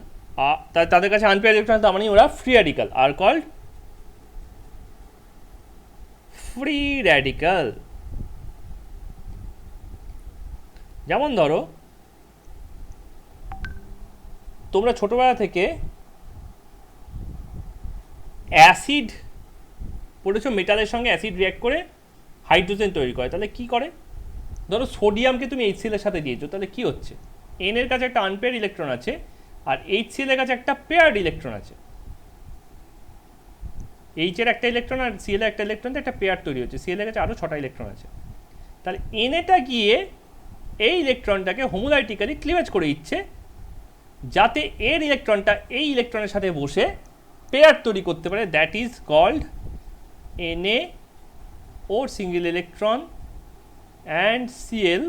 তাদের কাছে আনপেয়ার ইলেকট্রন, তার মানে ওরা free radical, are called free radical. যেমন ধরো তোমরা ছোটবেলা থেকে অ্যাসিড পড়েছো, মেটালের সঙ্গে অ্যাসিড রিঅ্যাক্ট করে হাইড্রোজেন তৈরি করে। তাহলে কি করে? ধরো সোডিয়ামকে তুমি HCl এর সাথে দিয়েছো, তাহলে কি হচ্ছে? এন এর কাছে একটা আনপেয়ার ইলেকট্রন আছে, আর HCl এর কাছে একটা পেয়ার্ড ইলেকট্রন আছে। এইচ এর একটা ইলেকট্রন আর Cl এর একটা ইলেকট্রন, একটা পেয়ার তৈরি হচ্ছে। Cl এর কাছে আরও 6টা ইলেকট্রন আছে। তাহলে এনএটা গিয়ে এই ইলেকট্রনটাকে হোমোলাইটিক্যালি ক্লিভেজ করে দিচ্ছে, যাতে এর ইলেকট্রনটা এই ইলেকট্রনের সাথে বসে পেয়ার তৈরি করতে পারে। That is called Na or single electron and Cl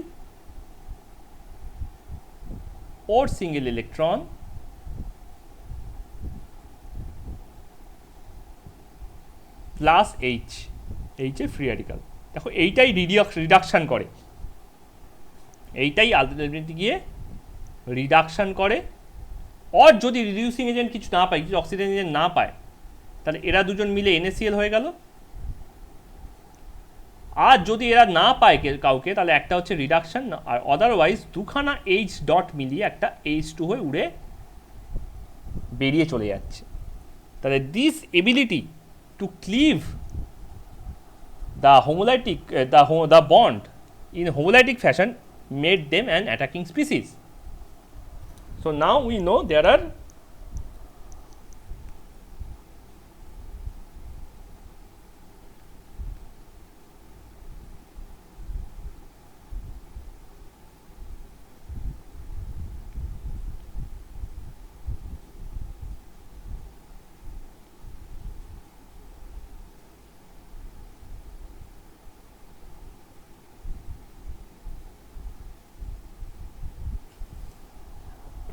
or single electron plus H, H A free radical. দেখো এইটাই রিডাকশান করে, এইটাই আলটিমেটলি গিয়ে রিডাকশান করে। অর যদি রিডিউসিং এজেন্ট কিছু না পায়, কিছু অক্সিডেন্ট এজেন্ট না পায়, তাহলে এরা দুজন মিলে NaCl হয়ে গেল। আর যদি এরা না পায় কাউকে, তাহলে একটা হচ্ছে রিডাকশান, আর আদারওয়াইজ দুখানা H ডট মিলিয়ে একটা H2 হয়ে উড়ে বেরিয়ে চলে যাচ্ছে। তাহলে this ability to ক্লিভ the homolytic the bond in homolytic fashion made them an attacking species. So now we know there are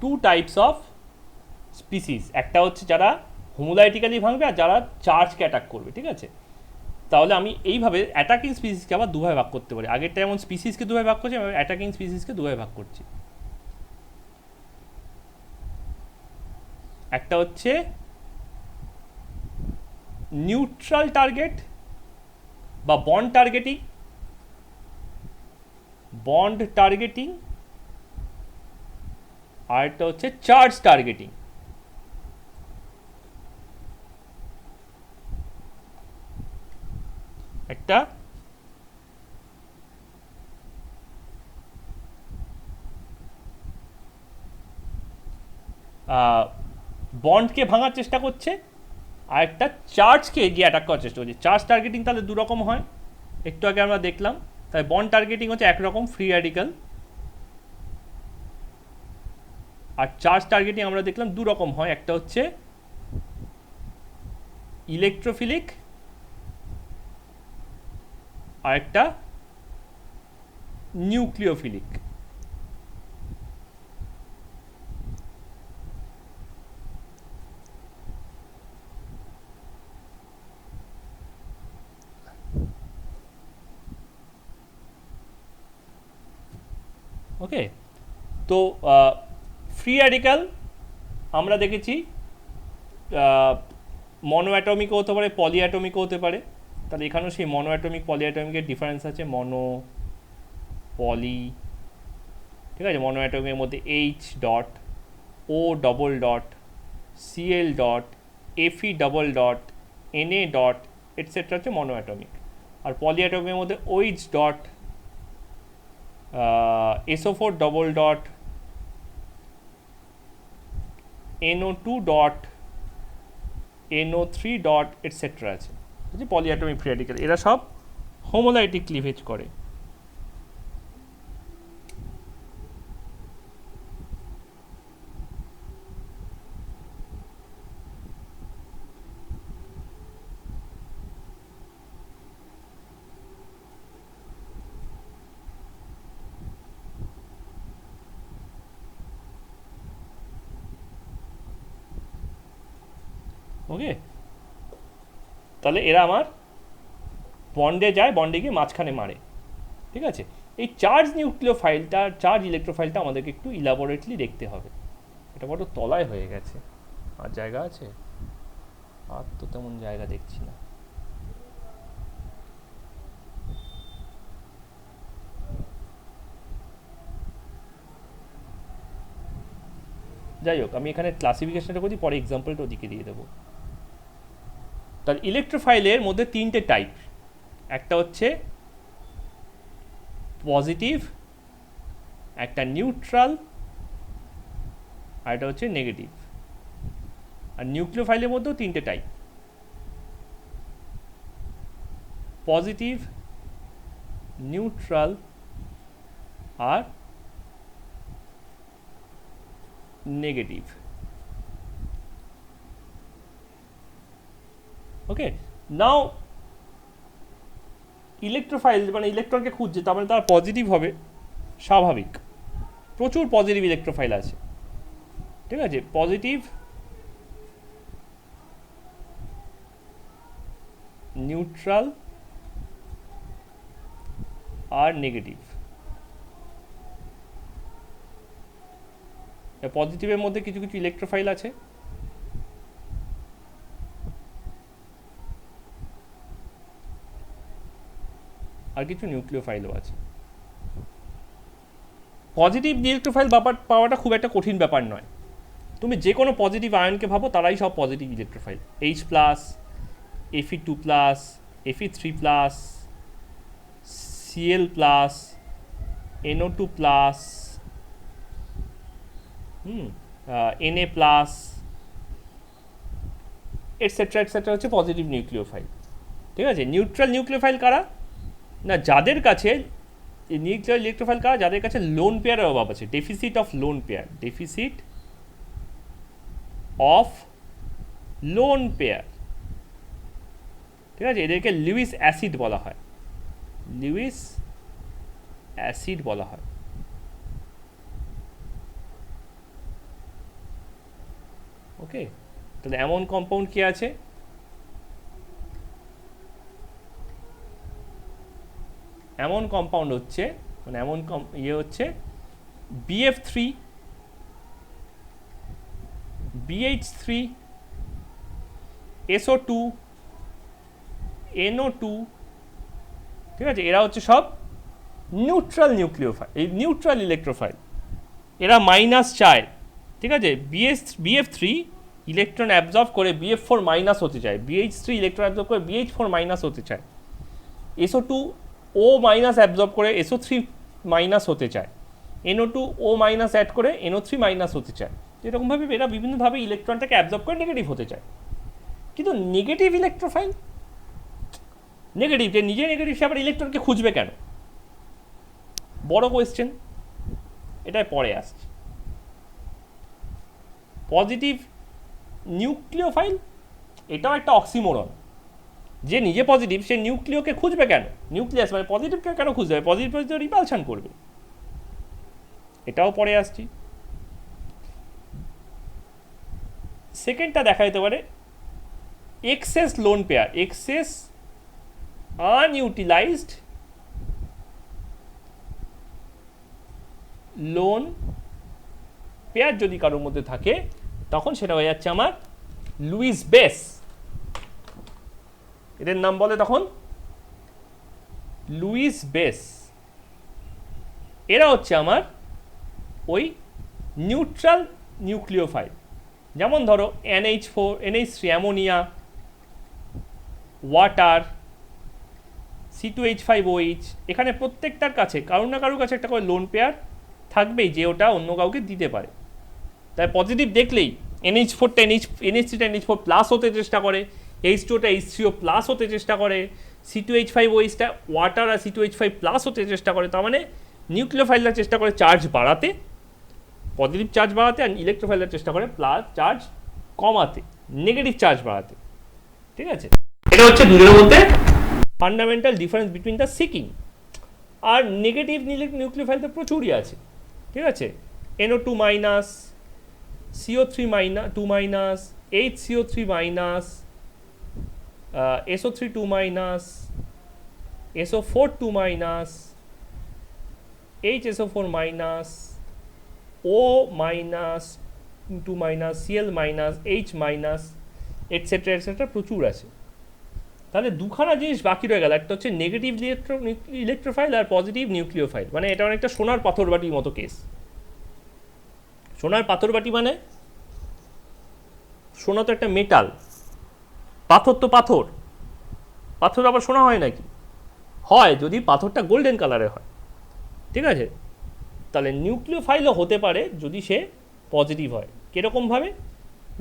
two types of species, একটা হচ্ছে যারা হোমোলাইটিক্যালি ভাঙবে আর যারা চার্জকে অ্যাটাক করবে, ঠিক আছে। তাহলে আমি এইভাবে অ্যাটাকিং স্পিসিসকে আবার দুভাবে ভাগ করতে পারি। আগেরটা যেমন স্পিসিসকে দুভাবে ভাগ করছি, আমি অ্যাটাকিং স্পিসিসকে দুভাবে ভাগ করছি। একটা হচ্ছে নিউট্রাল টার্গেট বা বন্ড টার্গেটিং, আর একটা হচ্ছে চার্জ টার্গেটিং। একটা বন্ডকে ভাঙার চেষ্টা করছে, আর একটা চার্জকে গিয়ে অ্যাটাক করার চেষ্টা করছে। চার্জ টার্গেটিং তাহলে দুরকম হয়, একটু আগে আমরা দেখলাম। তাই বন্ড টার্গেটিং হচ্ছে একরকম ফ্রি র্যাডিক্যাল, আর চার্জ টার্গেটিং আমরা দেখলাম দু রকম হয়, একটা হচ্ছে ইলেকট্রোফিলিক আর একটা নিউক্লিওফিলিক। ওকে, তো ফ্রি র্যাডিক্যাল আমরা দেখেছি মনো অ্যাটমিকও হতে পারে, পলি অ্যাটমিকও হতে পারে। তাহলে এখানেও সেই মনো অ্যাটমিক পলি অ্যাটমিকের ডিফারেন্স আছে, মনো পলি, ঠিক আছে। মনো অ্যাটমিকের মধ্যে H dot, O double dot, Cl dot, Fe double dot, Na dot etcetera হচ্ছে মনো অ্যাটমিক। আর পলি অ্যাটমিকের মধ্যে OH dot, SO4 double dot, NO2 dot, NO3 dot etcetera আছে, বুঝলি। পলিঅ্যাটমিক ফ্রি র্যাডিক্যাল এরা সব হোমোলাইটিক ক্লিভেজ করে। ওকে, তাহলে এরা আমার বন্ডে যায়, বন্ডে গিয়ে মাঝখানে মারে, ঠিক আছে। এই চার্জ নিউক্লিওফাইলটা, চার্জ ইলেকট্রোফাইলটা আমাদেরকে একটু ইলাবোরেটলি দেখতে হবে। এটা বড় তলায় হয়ে গেছে, আর জায়গা আছে? আর তো তেমন জায়গা দেখছি না। যাই হোক, আমি এখানে ক্লাসিফিকেশনটা করি, পরে এক্সাম্পলটা ওদিকে দিয়ে দেবো। তার ইলেকট্রোফাইলের মধ্যে তিনটে টাইপ, একটা হচ্ছে পজিটিভ, একটা নিউট্রাল, আর এটা হচ্ছে নেগেটিভ। আর নিউক্লিওফাইলের মধ্যেও তিনটে টাইপ, পজিটিভ, নিউট্রাল আর নেগেটিভ। ওকে, নাও ইলেকট্রোফাইল মানে ইলেকট্রনকে খুঁজছে, তার মানে তার পজিটিভ হবে, স্বাভাবিক। প্রচুর পজিটিভ ইলেকট্রোফাইল আছে, ঠিক আছে। পজিটিভ, নিউট্রাল আর নেগেটিভ। পজিটিভের মধ্যে কিছু কিছু ইলেকট্রোফাইল আছে, আর কিছু নিউক্লিওফাইলও আছে। পজিটিভ ইলেকট্রোফাইল পাওয়াটা খুব একটা কঠিন ব্যাপার নয়। তুমি যে কোনো পজিটিভ আয়নকে ভাবো তারাই সব positive electrophile. H+, Fe2+, Fe3+, Cl+, NO2+, Na+, etcetera হচ্ছে পজিটিভ নিউক্লিওফাইল। ঠিক আছে, নিউট্রাল নিউক্লিওফাইল কারা না, যাদের কাছে নিউক্লিয়ার ইলেকট্রোফাইল কারা, যাদের কাছে লোন পেয়ারের অভাব আছে, deficit of lone pair, deficit of lone pair. ঠিক আছে, এদেরকে লুইস অ্যাসিড বলা হয়, লুইস অ্যাসিড বলা হয়। ওকে, তাহলে এমন কম্পাউন্ড কি আছে, এমন কম্পাউন্ড হচ্ছে মানে এমন হচ্ছে BF3, BH3, SO2, NO2। ঠিক আছে, এরা হচ্ছে সব নিউট্রাল নিউক্লিওফাইল, এই নিউট্রাল ইলেকট্রোফাইল। এরা মাইনাস চায়। ঠিক আছে, BF3 ইলেকট্রন অ্যাবজর্ব করে BF4 মাইনাস হতে চায়, BH3 ইলেকট্রন অ্যাবজর্ব করে BH4 মাইনাস হতে চায়, SO2 ও মাইনাস অ্যাবজর্ব করে SO3 মাইনাস হতে চায়, NO2 ও মাইনাস অ্যাড করে NO3 মাইনাস হতে চায়। এরকমভাবে এরা বিভিন্নভাবে ইলেকট্রনটাকে অ্যাবজর্ব করে নেগেটিভ হতে চায়। কিন্তু নেগেটিভ ইলেকট্রোফাইল, নেগেটিভ যে নিজে নেগেটিভ, সে আবার ইলেকট্রনকে খুঁজবে কেন? বড় কোয়েশ্চেন, এটাই পরে আসছে। পজিটিভ নিউক্লিওফাইল এটাও একটা অক্সিমোরন। যে নিজে পজিটিভ সে নিউক্লিওকে খুঁজবে কেন? নিউক্লিয়াস মানে পজিটিভকে কেন খুঁজবে? পজিটিভ পজিটিভ রিপালশন করবে, এটাও পরে আসছি। সেকেন্ডটা দেখা যেতে পারে excess lone pair, excess unutilised lone pair যদি কারোর মধ্যে থাকে, তখন সেটা হয়ে যাচ্ছে আমার লুইস বেস। এদের নাম বলে তখন লুইস বেস। এরা হচ্ছে আমার ওই নিউট্রাল নিউক্লিওফাইল। যেমন ধরো NH4, NH3 ammonia, water, C2H5OH, এখানে প্রত্যেকটার কাছে কারোর না কারোর কাছে একটা করে লোন পেয়ার থাকবেই, যে ওটা অন্য কাউকে দিতে পারে। তাই পজিটিভ দেখলেই NH4টা NH3টা NH4 প্লাস হতে চেষ্টা করে, H2টা H3O প্লাস হতে চেষ্টা করে, C2H5OHটা ওয়াটার আর C2H5 প্লাস হতে চেষ্টা করে। তার মানে নিউক্লিওফাইলরা চেষ্টা করে চার্জ বাড়াতে, পজিটিভ চার্জ বাড়াতে, আর ইলেকট্রোফাইলরা চেষ্টা করে প্লাস চার্জ কমাতে, নেগেটিভ চার্জ বাড়াতে। ঠিক আছে, এটা হচ্ছে দুজনের মধ্যে fundamental difference between the seeking. আর নেগেটিভ নিউক্লিওফাইল তো প্রচুরই আছে। ঠিক আছে, NO2 minus, CO3 minus 2 minus, HCO3 minus, SO3 2 minus, SO4 2 minus, HSO4 minus, O minus 2 minus, Cl minus, H minus, etcetera etcetera প্রচুর আছে। তাহলে দুখানা জিনিস বাকি রয়ে গেল, একটা হচ্ছে নেগেটিভ ইলেকট্রোফাইল আর পজিটিভ নিউক্লিওফাইল। মানে এটা অনেকটা সোনার পাথরবাটির মতো কেস। সোনার পাথরবাটি মানে সোনা তো একটা মেটাল, পাথর তো পাথর, পাথর আবার সোনা হয় নাকি? হয় যদি পাথরটা গোল্ডেন কালারের হয়। ঠিক আছে, তাহলে নিউক্লিওফাইলও হতে পারে যদি সে পজিটিভ হয়। কীরকমভাবে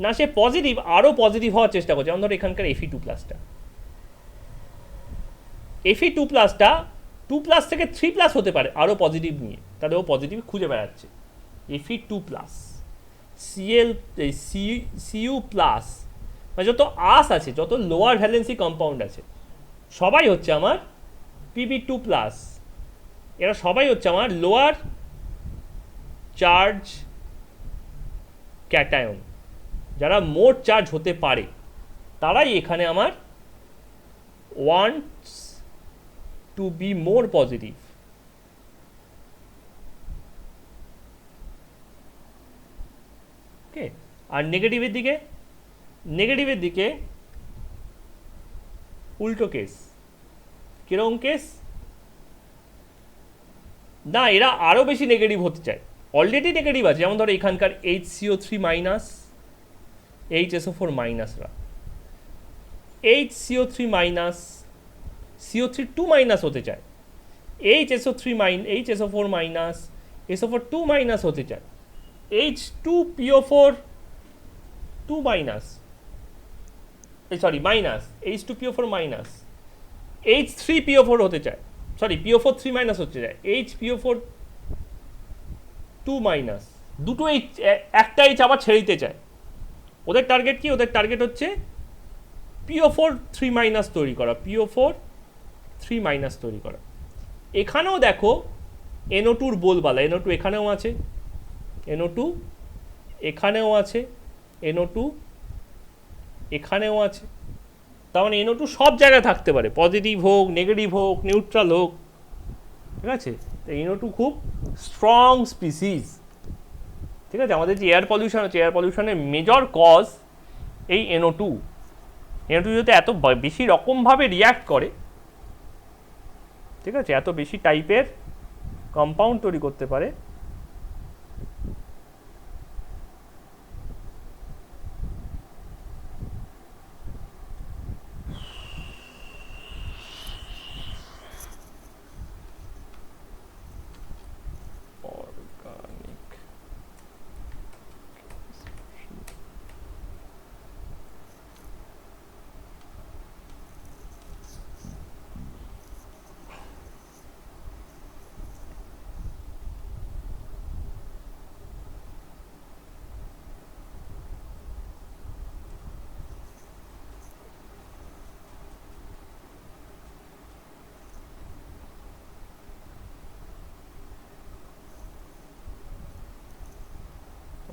না, সে পজিটিভ আরও পজিটিভ হওয়ার চেষ্টা করছে। যেমন ধরো এখানকার Fe2+টা, Fe2+টা 2+ থেকে 3+ হতে পারে আরও পজিটিভ নিয়ে, তাহলে ও পজিটিভ খুঁজে বেড়াচ্ছে। Fe2+, Cu+, মানে যত আস আছে, যত লোয়ার ভ্যালেন্সি কম্পাউন্ড আছে, সবাই হচ্ছে আমার Pb2+। এরা সবাই হচ্ছে আমার লোয়ার চার্জ ক্যাটায়ন, যারা মোট চার্জ হতে পারে, তারাই এখানে আমার wants to be more positive. আর নেগেটিভের দিকে উল্টো কেস। কিরকম কেস? না, এরা আরও বেশি নেগেটিভ হতে চায়, অলরেডি নেগেটিভ আছে। যেমন ধরো এখানকার HCO3 minus, HSO4 মাইনাসরা, HCO3 minus, CO3 2 minus হতে চায়, HSO4 মাইনাস, SO4 2 মাইনাস হতে চায়, H2PO4 2 minus, minus, H2PO4 minus, H3PO4 হতে চায়, PO4 3 মাইনাস হতে চায়, HPO4 2 মাইনাস, দুটো একটা H আবার ছেড়ে দিতে চায়। ওদের টার্গেট কি? ওদের টার্গেট হচ্ছে PO4 3 মাইনাস তৈরি করা, PO4 3 মাইনাস তৈরি করা। এখানেও দেখো NO2 বোলবালা, NO2 এখানেও আছে, NO2 এখানেও আছে, NO2 এখানেও আছে। তার মানে NO2 সব জায়গায় থাকতে পারে, পজিটিভ হোক, নেগেটিভ হোক, নিউট্রাল হোক, ঠিক আছে? তো NO2 খুব স্ট্রং স্পিসিস, ঠিক আছে? আমাদের যে এয়ার পলিউশন হচ্ছে, এয়ার পলিউশনের মেজর কজ এই NO2 যদি এত বেশি রকমভাবে রিয়্যাক্ট করে, ঠিক আছে, এত বেশি টাইপের কম্পাউন্ড তৈরি করতে পারে,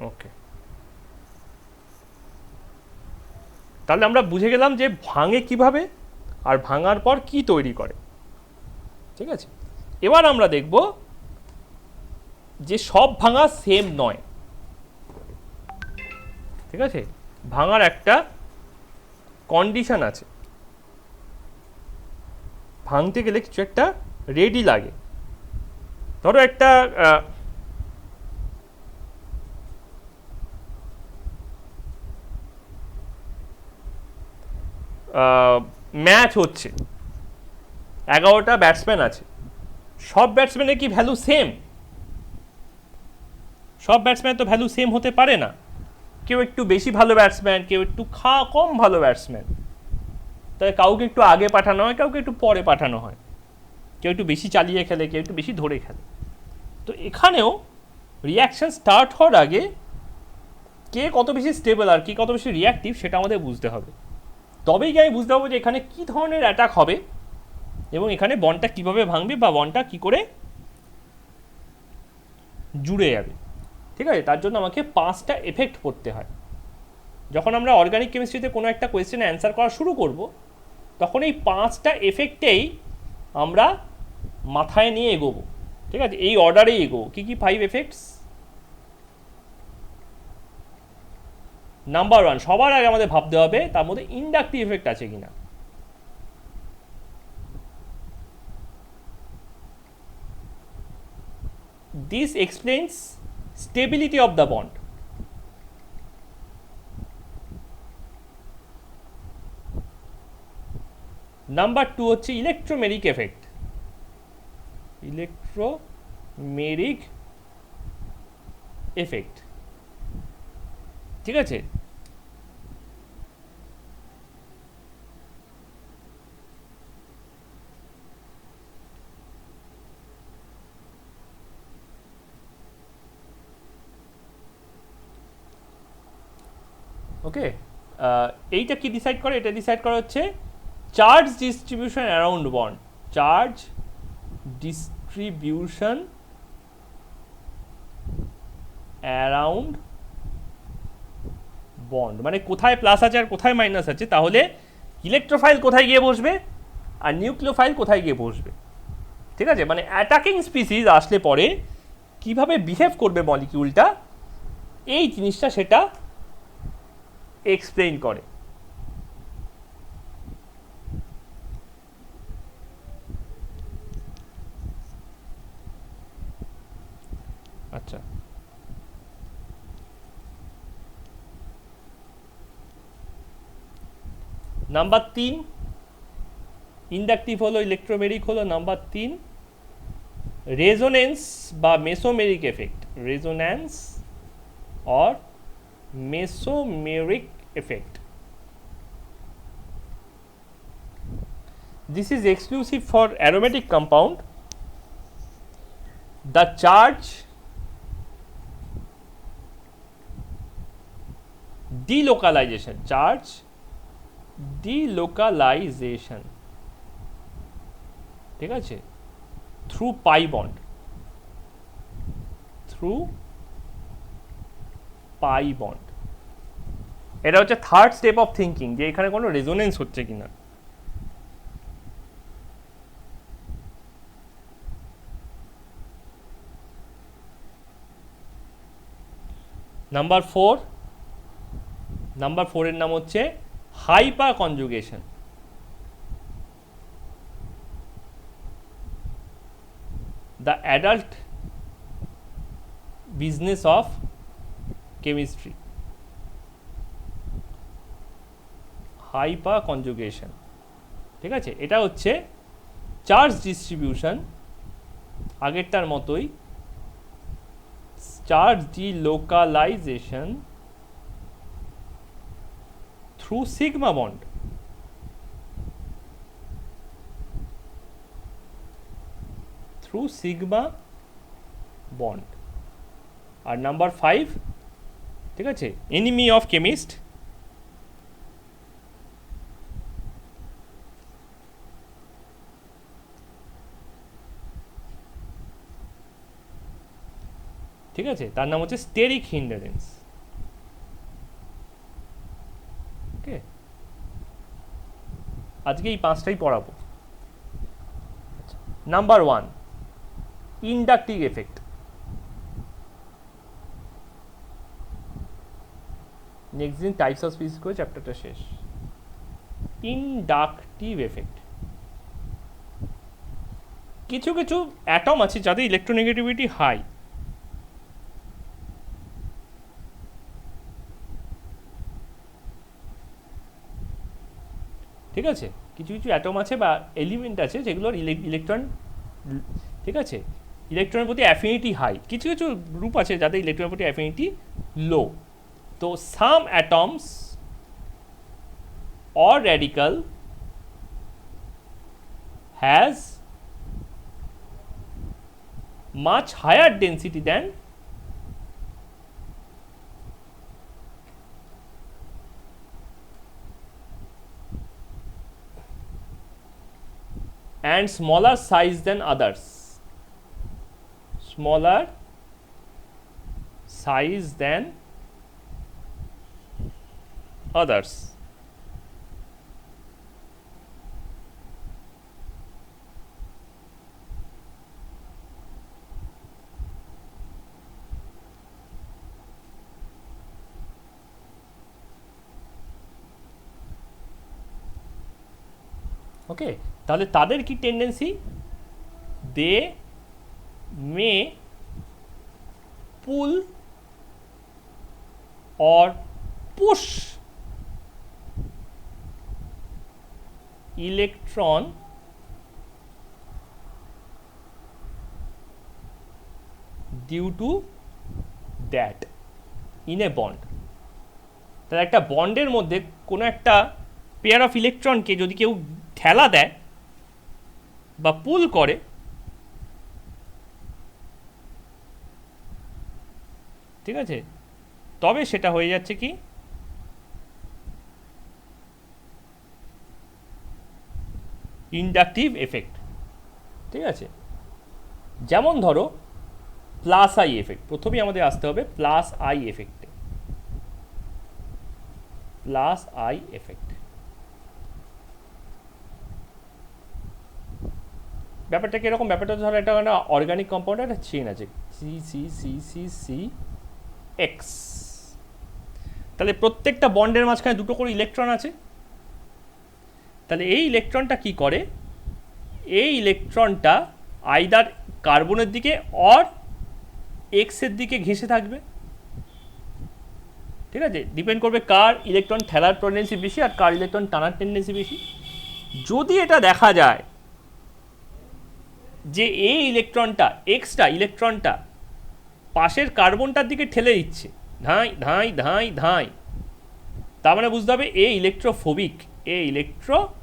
ওকে। তাহলে আমরা বুঝে গেলাম যে ভাঙে কিভাবে আর ভাঙার পর কি তৈরি করে, ঠিক আছে? এবার আমরা দেখব যে সব ভাঙা সেম নয়, ঠিক আছে? ভাঙার একটা কন্ডিশন আছে, ভাঙতে গেলে কিছু একটা রেডি লাগে। ধরো একটা ম্যাচ হচ্ছে, 11টা ব্যাটসম্যান আছে, সব ব্যাটসম্যানের কি ভ্যালু সেম? সব ব্যাটসম্যান তো ভ্যালু সেম হতে পারে না। কেউ একটু বেশি ভালো ব্যাটসম্যান, কেউ একটু কম ভালো ব্যাটসম্যান, তাই কাউকে একটু আগে পাঠানো হয়, কাউকে একটু পরে পাঠানো হয়, কেউ একটু বেশি চালিয়ে খেলে, কেউ একটু বেশি ধরে খেলে। তো এখানেও রিয়াকশন স্টার্ট হওয়ার আগে কে কত বেশি স্টেবল আর কে কত বেশি রিয়াক্টিভ সেটা আমাদের বুঝতে হবে। তবেই কি আমি বুঝতে পারবো যে এখানে কী ধরনের অ্যাটাক হবে এবং এখানে বন্ডটা কীভাবে ভাঙবে বা বন্ডটা কী করে জুড়ে যাবে, ঠিক আছে? তার জন্য আমাকে 5টা এফেক্ট পড়তে হয়। যখন আমরা অর্গানিক কেমিস্ট্রিতে কোনো একটা কোয়েশ্চেনে অ্যান্সার করা শুরু করব, তখন এই 5টা এফেক্টেই আমরা মাথায় নিয়ে এগোবো, ঠিক আছে? এই অর্ডারেই এগোবো। কী কী 5 এফেক্টস? নাম্বার 1, সবার আগে আমাদের ভাবতে হবে তার মধ্যে ইন্ডাকটিভ এফেক্ট আছে কিনা। This explains stability of the bond. Number 2 হচ্ছে ইলেকট্রোমেরিক এফেক্ট, ইলেকট্রোমেরিক এফেক্ট, ঠিক আছে? ওকে, এইটা কি ডিসাইড করে? এটা ডিসাইড করা হচ্ছে charge distribution around bond, charge distribution around bond, মানে কোথায় প্লাস আছে আর কোথায় মাইনাস আছে, তাহলে ইলেকট্রোফাইল কোথায় গিয়ে বসবে আর নিউক্লিওফাইল কোথায় গিয়ে বসবে, ঠিক আছে? মানে অ্যাটাকিং স্পিসিস আসলে পরে কিভাবে বিহেভ করবে মলিকিউলটা, এই জিনিসটা সেটা এক্সপ্লেইন করে। আচ্ছা, নাম্বার 3 ইন্ডাকটিভ হলো, ইলেকট্রোমেরিক হলো। নাম্বার 3 রেজোনেন্স বা mesomeric effect, resonance or mesomeric effect. This is exclusive for aromatic compound. The charge delocalization, charge delocalization, ঠিক আছে, through pi bond, through pi bond. এটা হচ্ছে থার্ড স্টেপ অফ থিঙ্কিং, যে এখানে কোনো রেজোনেন্স হচ্ছে কিনা। নাম্বার 4, নাম্বার 4 এর নাম হচ্ছে hyper conjugation. The adult business of chemistry, hyper conjugation, ঠিক আছে। এটা হচ্ছে চার্জ ডিস্ট্রিবিউশন, আগেরটার মতোই, charge delocalisation through sigma bond, through sigma bond. আর নাম্বার 5, ঠিক আছে, এনিমি অফ কেমিস্ট, ঠিক আছে, তার নাম হচ্ছে স্টেরিক হিন্ডারেন্স। ওকে, আজকে এই 5টাই পড়াবো। Number 1 inductive effect. নেক্সট দিন টাইপস অফ স্পিসিস করে চ্যাপ্টারটা শেষ। ইন্ডাকটিভ এফেক্ট, কিছু কিছু অ্যাটম আছে যাদের ইলেকট্রোনেগেটিভিটি হাই, ঠিক আছে, কিছু কিছু অ্যাটম আছে বা এলিমেন্ট আছে যেগুলোর ইলেকট্রন, ঠিক আছে, ইলেকট্রনের প্রতি অ্যাফিনিটি হাই। কিছু কিছু গ্রুপ আছে যাদের ইলেকট্রনের প্রতি অ্যাফিনিটি লো। তো সাম atoms or radical has much higher density than and smaller size than others, smaller size than others. Okay, তাহলে তাদের কি tendency, they may pull or push electron due to that in a bond. তাহলে একটা বন্ডের মধ্যে কোনো একটা pair of ইলেকট্রনকে যদি কেউ ঠেলা দেয় বা পুল করে, ঠিক আছে, তবে সেটা হয়ে যাচ্ছে কি ইন্ডাকটিভ এফেক্ট, ঠিক আছে। যেমন ধরো প্লাস আই এফেক্ট, প্রথমেই আমাদের আসতে হবে প্লাস আই এফেক্টে, প্লাস আই এফেক্ট। ব্যাপারটা কিরকম, ব্যাপারটা ধরো একটা অর্গানিক কম্পাউন্ড, একটা চেন আছে C C C C C X. তাহলে প্রত্যেকটা বন্ডের মাঝখানে দুটো করে ইলেকট্রন আছে। তাহলে এই ইলেকট্রনটা কি করে, এই ইলেকট্রনটা আইদার কার্বনের দিকে অর এক্সের দিকে ঘেঁষে থাকবে। ঠিক আছে, ডিপেন্ড করবে কার ইলেকট্রন ঠেলার টেন্ডেন্সি বেশি আর কার ইলেকট্রন টানার টেন্ডেন্সি বেশি। যদি এটা দেখা যায় যে এই ইলেকট্রনটা এক্সটা ইলেকট্রনটা পাশের কার্বনটার দিকে ঠেলে দিচ্ছে, ধাঁই ধাঁই ধাঁই ধাঁই, তার মানে বুঝতে হবে এ ইলেকট্রোফোবিক। এ ইলেকট্রোফোবিক,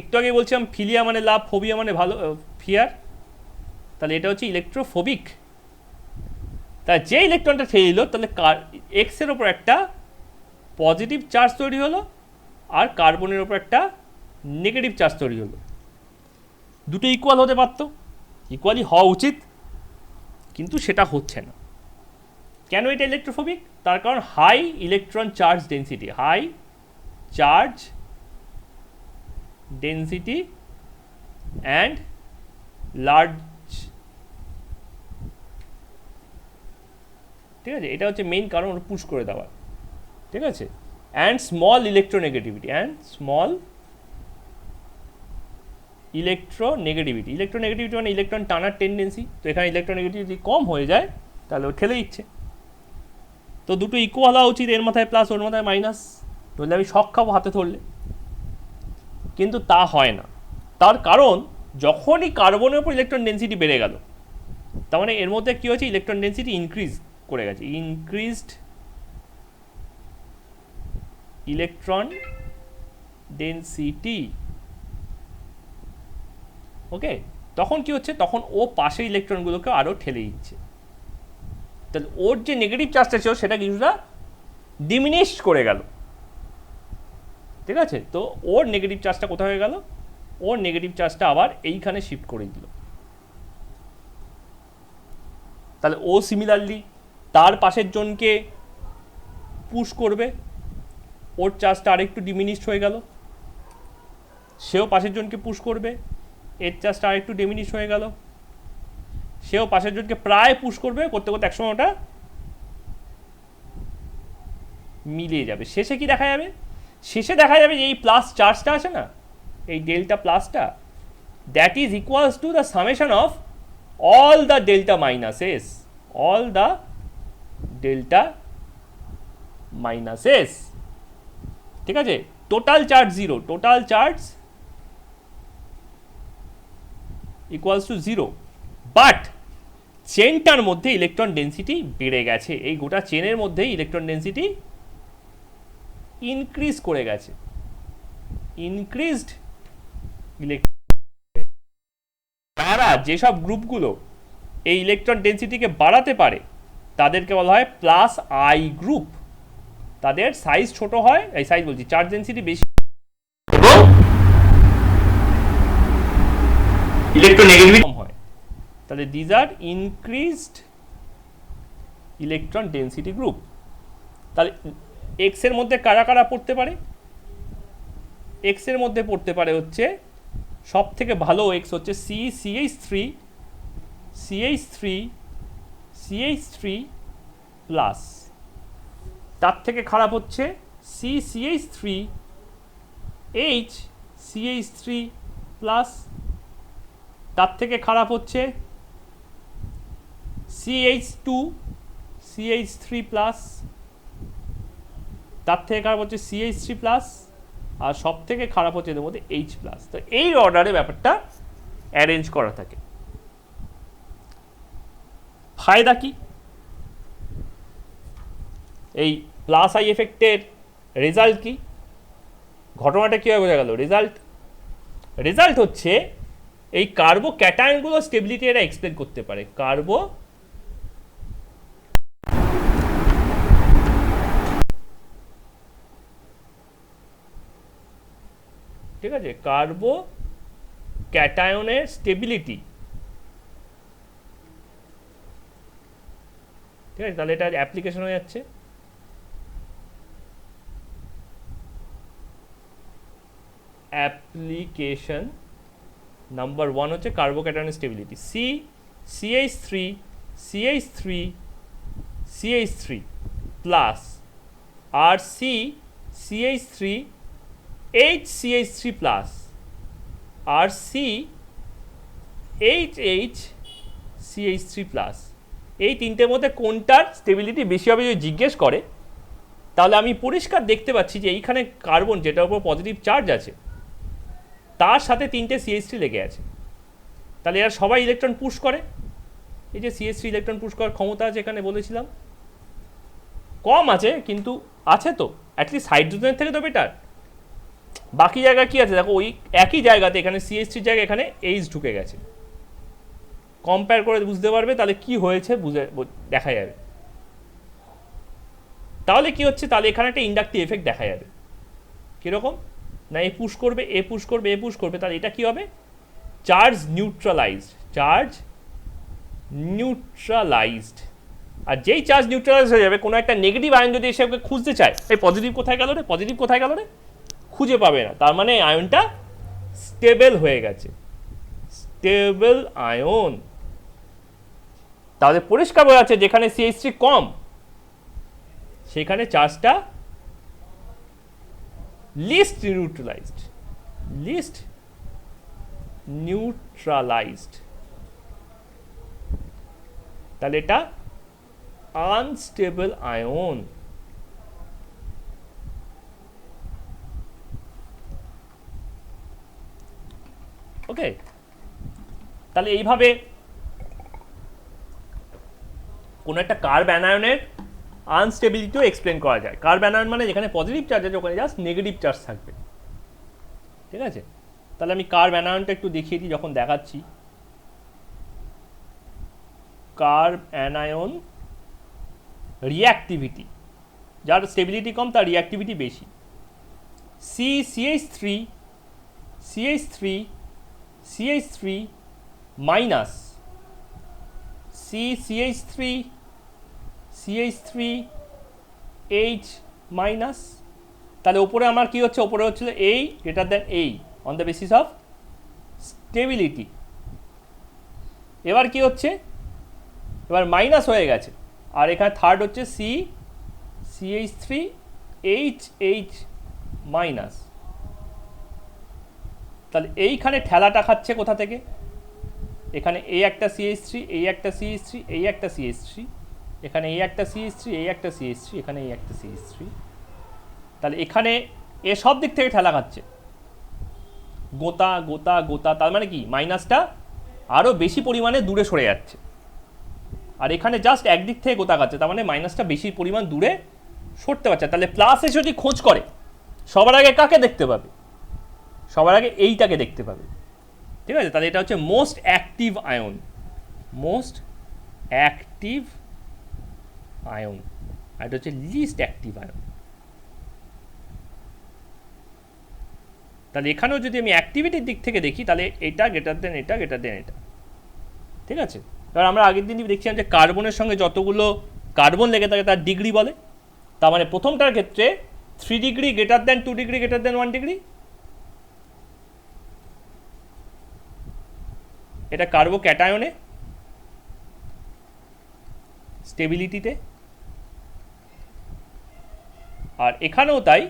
একটু আগে বলছিলাম ফিলিয়া মানে লাভ, ফোবিয়া মানে ভালো, ফিয়ার। তাহলে এটা হচ্ছে ইলেকট্রোফোবিক। তা যে ইলেকট্রনটা ঠেলে দিল, তাহলে এক্সের ওপর একটা পজিটিভ চার্জ তৈরি হলো আর কার্বনের ওপর একটা নেগেটিভ চার্জ তৈরি হলো। দুটো ইকুয়াল হতে পারত, ইকুয়ালি হওয়া উচিত, কিন্তু সেটা হচ্ছে না। কেন এটা ইলেকট্রোফোবিক? তার কারণ high electron charge density, high charge density and large. ঠিক আছে, এটা হচ্ছে মেইন কারণ ওটা পুশ করে দেওয়ার। ঠিক আছে, and small electronegativity, and small electronegativity. Electronegativity মানে ইলেকট্রন টানার টেন্ডেন্সি। তো এখানে ইলেকট্রোনেগেটিভিটি কম হয়ে যায়, তাহলে ও ঠেলে দিচ্ছে। তো দুটো ইকুয়াল হওয়া উচিত, এর মাথায় প্লাস ওর মাথায় মাইনাস, নইলে আমি শক খাবো হাতে ধরলে। কিন্তু তা হয় না, তার কারণ যখনই কার্বনের উপর ইলেকট্রন ডেন্সিটি বেড়ে গেল, তার মানে এর মধ্যে কী হয়েছে, ইলেকট্রন ডেন্সিটি ইনক্রিজ করে গেছে, ইনক্রিজড ইলেকট্রন ডেন্সিটি। ওকে, তখন কি হচ্ছে, তখন ও পাশের ইলেকট্রনগুলোকে আরও ঠেলে দিচ্ছে। তাহলে ওর যে নেগেটিভ চার্জটা ছিল সেটা কিছুটা ডিমিনিশ করে গেল। ঠিক আছে, তো ওর নেগেটিভ চার্জটা কোথায় হয়ে গেল, ওর নেগেটিভ চার্জটা আবার এইখানে শিফট করে দিল। তাহলে ও সিমিলারলি তার পাশের জনকে পুশ করবে, ওর চার্জটা আরেকটু ডিমিনিশড হয়ে গেল। সেও পাশের জনকে পুশ করবে, এর চার্জটা আরেকটু ডিমিনিশ হয়ে গেল। সেও পাশের জনকে প্রায় পুশ করবে, করতে করতে একসময় ওটা মিলিয়ে যাবে। শেষে কি দেখা যাবে, শেষে দেখা যাবে যে এই প্লাস চার্জটা আছে না, এই ডেল্টা প্লাসটা, that is equals to the summation of all the delta minuses, all the delta minuses. ঠিক আছে, total charge zero, total charge equals to zero, but চেনটার মধ্যে ইলেকট্রন ডেন্সিটি বেড়ে গেছে। এই গোটা চেনের মধ্যেই ইলেকট্রন ডেন্সিটি ইনক্রিজ করে গেছে, ইনক্রিজড ইলেকট্রন। তারা যেসব গ্রুপগুলো এই ইলেকট্রন ডেন্সিটিকে বাড়াতে পারে তাদেরকে বলা হয় প্লাস আই গ্রুপ। তাদের সাইজ ছোট হয়, এই সাইজ বলছি, চার্জ ডেন্সিটি বেশি, ইলেকট্রোনেগেটিভিটি কম হয়। তাহলে these are increased electron density group. তাহলে এক্স এর মধ্যে কারা কারা পড়তে পারে, এক্স এর মধ্যে পড়তে পারে হচ্ছে সব থেকে ভালো এক্স হচ্ছে CH3 প্লাস। তার থেকে খারাপ হচ্ছে CH3 প্লাস। তার থেকে খারাপ হচ্ছে CH3 প্লাস। তার থেকে খারাপ হচ্ছে CH3 প্লাস, আর সব থেকে খারাপ হচ্ছে এদের মধ্যে H প্লাস। তো এই অর্ডারে ব্যাপারটা অ্যারেঞ্জ করা থাকে। ফায়দা কি, এই প্লাস আই এফেক্টের রেজাল্ট কি, ঘটনাটা কীভাবে বোঝা গেল? রেজাল্ট হচ্ছে এই কার্বো ক্যাটায়নগুলো স্টেবিলিটি এরা এক্সপ্লেন করতে পারে। ঠিক আছে, কার্বো ক্যাটায়নের স্টেবিলিটি। ঠিক আছে, তাহলে এটা অ্যাপ্লিকেশন হয়ে যাচ্ছে। অ্যাপ্লিকেশন নাম্বার 1 হচ্ছে কার্বো ক্যাটায়নের স্টেবিলিটি। CH3 CH3 প্লাস আর সি CH3 HCH3 প্লাস আর সি HCH3 প্লাস, এই তিনটের মধ্যে কোনটার স্টেবিলিটি বেশি হবে যদি জিজ্ঞেস করে, তাহলে আমি পরিষ্কার দেখতে পাচ্ছি যে এইখানে কার্বন যেটার উপর পজিটিভ চার্জ আছে তার সাথে তিনটে CH3 লেগে আছে। তাহলে এরা সবাই ইলেকট্রন পুশ করে। এই যে CH3 ইলেকট্রন পুশ করার ক্ষমতা আছে এখানে বলেছিলাম, কম আছে কিন্তু আছে তো, অ্যাটলিস্ট হাইড্রোজেনের থেকে তো বেটার। বাকি জায়গা কি আছে দেখো, ওই একই জায়গাতে এখানে CH3 জায়গায় এখানে H ঢুকে গেছে, কম্পেয়ার করে বুঝতে পারবে তাহলে কি হয়েছে, দেখা যাবে। তাহলে কি হচ্ছে, তাহলে এখানে একটা ইন্ডাকটিভ এফেক্ট দেখা যাবে। কীরকম না, এ পুশ করবে, এ পুশ করবে, এ পুশ করবে, তাহলে এটা কি হবে, চার্জ নিউট্রালাইজড। আর যেই চার্জ নিউট্রালাইজ হয়ে যাবে, কোনো একটা নেগেটিভ আয়ন যদি এসে ওকে খুঁজতে চায়, এই পজিটিভ কোথায় গেল রে, পজিটিভ কোথায় গেল রে, খুঁজে পাবে না। তার মানে আয়নটা স্টেবল হয়ে গেছে, স্টেবল আয়ন। তাহলে পরিষ্কার বোঝা যাচ্ছে যেখানে CH3 কম সেখানে চার্জটা লিস্ট নিউট্রালাইজড, তাহলে এটা আনস্টেবল আয়ন। ওকে, তাহলে এইভাবে কোনো একটা কার্ব অ্যানায়নের আনস্টেবিলিটিও এক্সপ্লেন করা যায়। কার্ব অ্যানায়ন মানে যেখানে পজিটিভ চার্জ আছে ওখানে জাস্ট নেগেটিভ চার্জ থাকবে, ঠিক আছে। তাহলে আমি কার্ব অ্যানায়নটা একটু দেখিয়ে দিই যখন দেখাচ্ছি। কার্ব অ্যানায়ন রিঅ্যাক্টিভিটি, যার স্টেবিলিটি কম তার রিঅ্যাক্টিভিটি বেশি। CH3 মাইনাস CH3H মাইনাস, তাহলে ওপরে আমার কি হচ্ছে, ওপরে হচ্ছিল A greater than A on the basis of stability. এবার কি হচ্ছে, এবার মাইনাস হয়ে গেছে, আর এখানে থার্ড হচ্ছে CH3H মাইনাস। তাহলে এইখানে ঠেলাটা খাচ্ছে কোথা থেকে, এখানে এই একটা CH3, এই একটা CH3, এই একটা CH3, এখানে এই একটা CH3, এই একটা CH3, এখানে এই একটা CH3। তাহলে এখানে এ সব দিক থেকে ঠেলা খাচ্ছে, গোতা গোতা গোতা। তার মানে কি, মাইনাসটা আরও বেশি পরিমাণে দূরে সরে যাচ্ছে, আর এখানে জাস্ট একদিক থেকে গোতা খাচ্ছে, তার মানে মাইনাসটা বেশি পরিমাণ দূরে সরতে পারছে। তাহলে প্লাসে যদি খোঁজ করে সবার আগে কাকে দেখতে পাবে, সবার আগে এইটাকে দেখতে পাবে, ঠিক আছে। তাহলে এটা হচ্ছে মোস্ট অ্যাক্টিভ আয়ন, আর এটা হচ্ছে লিস্ট অ্যাক্টিভ আয়ন। তাহলে এখানেও যদি আমি অ্যাক্টিভিটির দিক থেকে দেখি তাহলে এটা গ্রেটার দেন এটা, গ্রেটার দেন এটা, ঠিক আছে। এবার আমরা আগের দিনই দেখছিলাম যে কার্বনের সঙ্গে যতগুলো কার্বন লেগে থাকে তার ডিগ্রি বলে। তার মানে প্রথমটার ক্ষেত্রে 3 degree greater than 2 degree greater than 1 degree, এটা কার্বো ক্যাটায়নে স্টেবিলিটিতে, আর এখানেও তাই।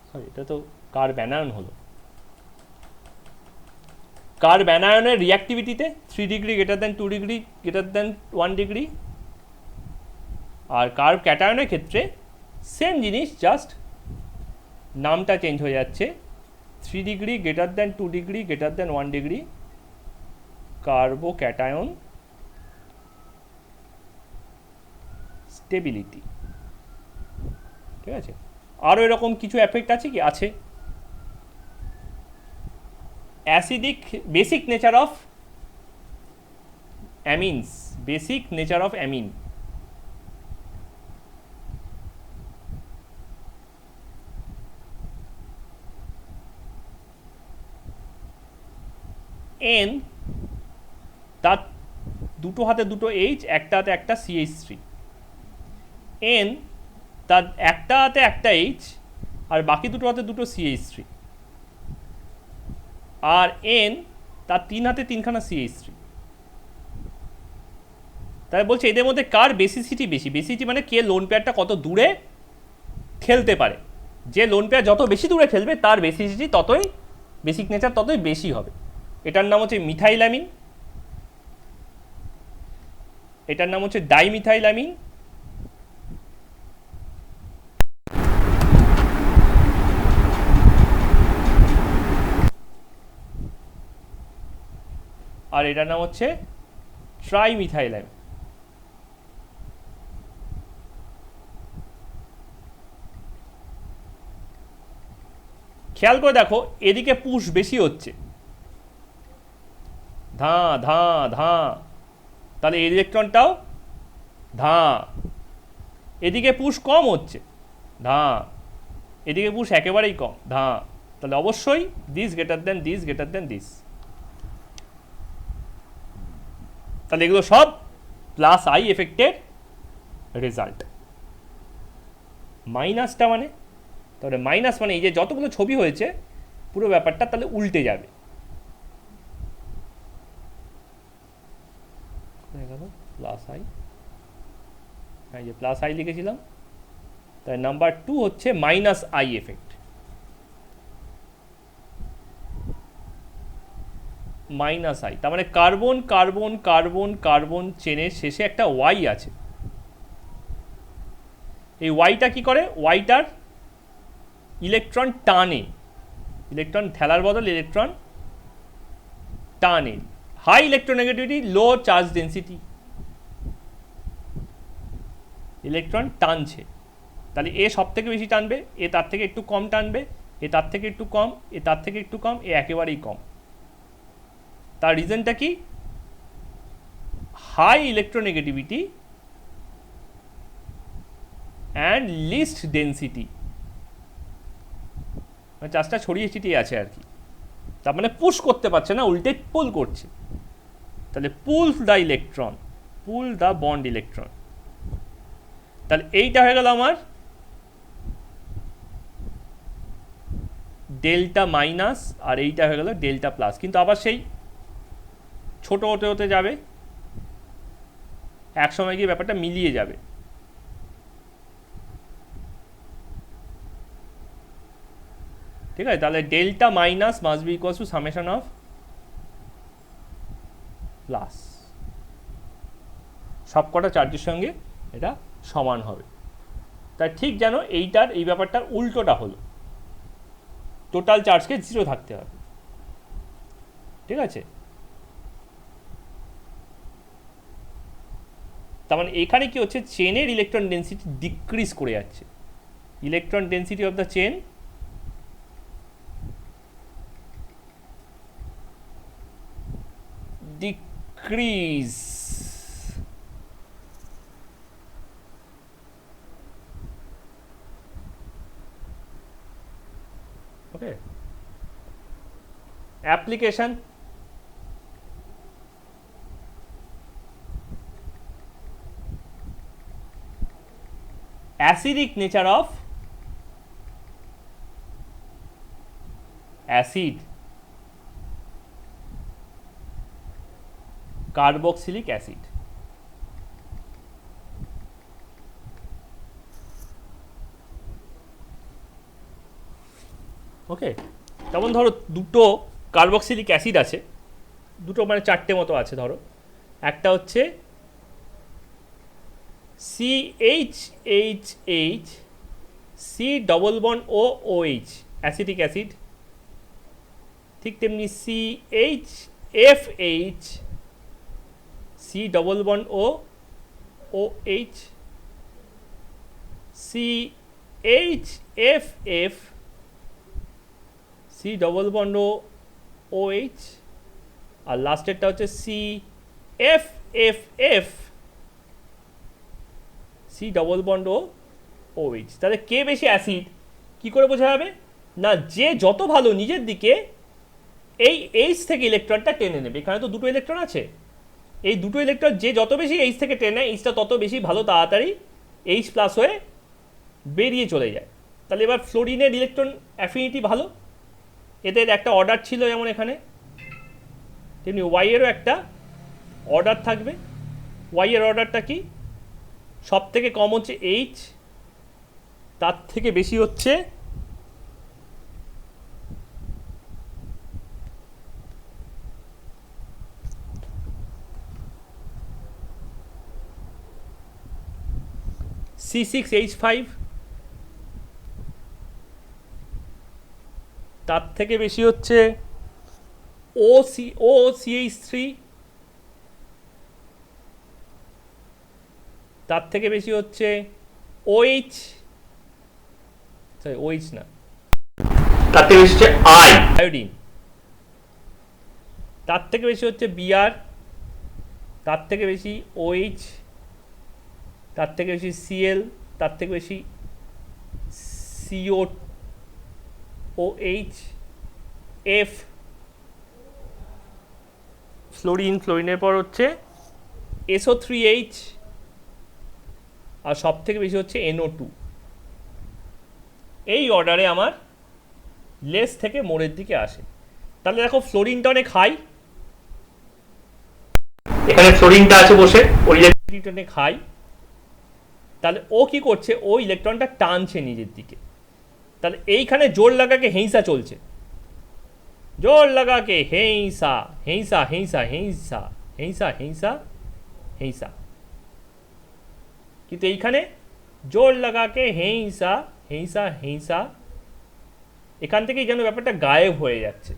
সরি, এটা তো কার্ব অ্যানায়ন হলো। কার্ব অ্যানায়নের রিঅ্যাক্টিভিটিতে 3 degree greater than 2 degree greater than 1 degree, আর কার্ব ক্যাটায়নের ক্ষেত্রে সেম জিনিস, জাস্ট নামটা চেঞ্জ হয়ে যাচ্ছে, 3 degree greater than 2 degree greater than 1 degree carbo cation stability, ঠিক আছে। আরও এরকম কিছু এফেক্ট আছে কি, আছে acidic basic nature of amines, basic nature of amine. N তার দুটো হাতে দুটো এইচ, একটা হাতে একটা CH3। এন তার একটা হাতে একটা এইচ আর বাকি দুটো হাতে দুটো CH3। আর এন তার 3 হাতে 3খানা CH3। তাই বলছে এদের মধ্যে কার বেসিসিটি বেশি? বেসিসিটি মানে কে লোন পেয়ারটা কত দূরে ঠেলতে পারে। যে লোন পেয়ার যত বেশি দূরে ঠেলবে তার বেসিসিটি ততই, বেসিক নেচার ততই বেশি হবে। এটার নাম হচ্ছে মিথাইলামিন, এটার নাম হচ্ছে ডাইমিথাইলামিন, আর এটার নাম হচ্ছে ট্রাইমিথাইলামিন। খেয়াল করে দেখো এদিকে পুশ বেশি হচ্ছে, ধাঁ ধাঁ ধাঁ, তাহলে এই ইলেকট্রনটাও ধাঁ। এদিকে পুশ কম হচ্ছে, ধাঁ। এদিকে পুশ একেবারেই কম, ধাঁ। তাহলে অবশ্যই this greater than this greater than this. তাহলে এগুলো সব প্লাস আই এফেক্টের রেজাল্ট। মাইনাসটা মানে, তাহলে মাইনাস মানে এই যে যতগুলো ছবি হয়েছে পুরো ব্যাপারটা তাহলে উল্টে যাবে। প্লাস আই, হ্যাঁ যে প্লাস আই লিখেছিলাম, তাই নাম্বার 2 হচ্ছে minus I effect. Minus I তার মানে কার্বন কার্বন কার্বন কার্বন চেনের শেষে একটা ওয়াই আছে। এই ওয়াইটা কি করে? ওয়াইটার ইলেকট্রন টানে, ইলেকট্রন ঠেলার বদল ইলেকট্রন টানে। হাই ইলেকট্রোনেগেটিভিটি, লো চার্জ ডেন্সিটি, ইলেকট্রন টানছে। তাহলে এ সব থেকে বেশি টানবে, এ তার থেকে একটু কম টানবে, এ তার থেকে একটু কম, এ তার থেকে একটু কম, এ একেবারেই কম। তার রিজনটা কি? High electronegativity and least density, চার্জটা ছড়িয়ে ছিটিয়ে আছে আর কি। তার মানে পুশ করতে পারছে না, উল্টে পুল করছে। তাহলে pull the electron, pull the bond electron. তাহলে এইটা হয়ে গেল আমার ডেল্টা মাইনাস, আর এইটা হয়ে গেল ডেল্টা প্লাস। কিন্তু আবার সেই ছোট হতে হতে যাবে, এক সময় গিয়ে ব্যাপারটা মিলিয়ে যাবে। ঠিক আছে, তাহলে delta minus must be equals to summation of plus, সবকটা চার্জের সঙ্গে এটা সমান হবে। তাই ঠিক যেন এইটার এই ব্যাপারটার উল্টোটা হলো, টোটাল চার্জকে 0 থাকতে হবে। ঠিক আছে, তার মানে এখানে কি হচ্ছে, চেনের ইলেকট্রন ডেন্সিটি ডিক্রিজ করে যাচ্ছে। Electron density of the chain decrease. Okay, application, acidic nature of acid carboxylic acid। ওকে, যেমন ধরো দুটো কার্বক্সিলিক অ্যাসিড আছে, দুটো মানে 4টে মতো আছে ধরো। একটা হচ্ছে CHHH C double bond OH acetic acid, ঠিক তেমনি CHFH C double bond OH CHFF C double bond OH, আর লাস্টেরটা হচ্ছে CFFF C double bond OH। তাহলে কে বেশি অ্যাসিড কি করে বোঝা যাবে? না, যে যত ভালো নিজের দিকে এই H থেকে ইলেকট্রনটা টেনে নেবে। এখানে তো দুটো ইলেকট্রন আছে, এই দুটো ইলেকট্রন যে যত বেশি H থেকে টেনে, Hটা তত বেশি ভালো তাড়াতাড়ি H প্লাস হয়ে বেরিয়ে চলে যায়। তাহলে এবার ফ্লোরিনের ইলেকট্রন অ্যাফিনিটি ভালো, এদের একটা অর্ডার ছিল, যেমন এখানে তেমনি ওয়াই এরও একটা অর্ডার থাকবে। ওয়াই এর অর্ডারটা কি? সব থেকে কম হচ্ছে এইচ, তার থেকে বেশি হচ্ছে C6H5, তার থেকে বেশি হচ্ছে OCH3, তার থেকে বেশি হচ্ছে OH, সরি OH না, তার থেকে বেশি হচ্ছে আয়োডিন, তার থেকে বেশি হচ্ছে Br, তার থেকে বেশি OH, তার থেকে বেশি Cl, তার থেকে বেশি COOH, F, ফ্লোরিনের পর হচ্ছে SO3H, আর সব থেকে বেশি হচ্ছে NO2। এই অর্ডারে আমার লেস থেকে মোড়ের দিকে আসে। তাহলে দেখো ফ্লোরিনটা অনেক হাই, এখানে ফ্লোরিনটা আছে বসে, ওর ইলেকট্রিসিটি অনেক হাই। তাহলে ও কি করছে? ও ইলেকট্রনটা টানছে নিজের দিকে। তাহলে এইখানে জোর লাগাকে হেঁসা চলছে, জোর লাগাকে হেঁসা হেঁসা হেঁসা হেঁসা হেঁসা হেঁসা হেঁসা, কিন্তু এইখানে জোর লাগাকে হেঁসা হেঁসা হেঁসা, এখান থেকেই যেন ব্যাপারটা গায়েব হয়ে যাচ্ছে।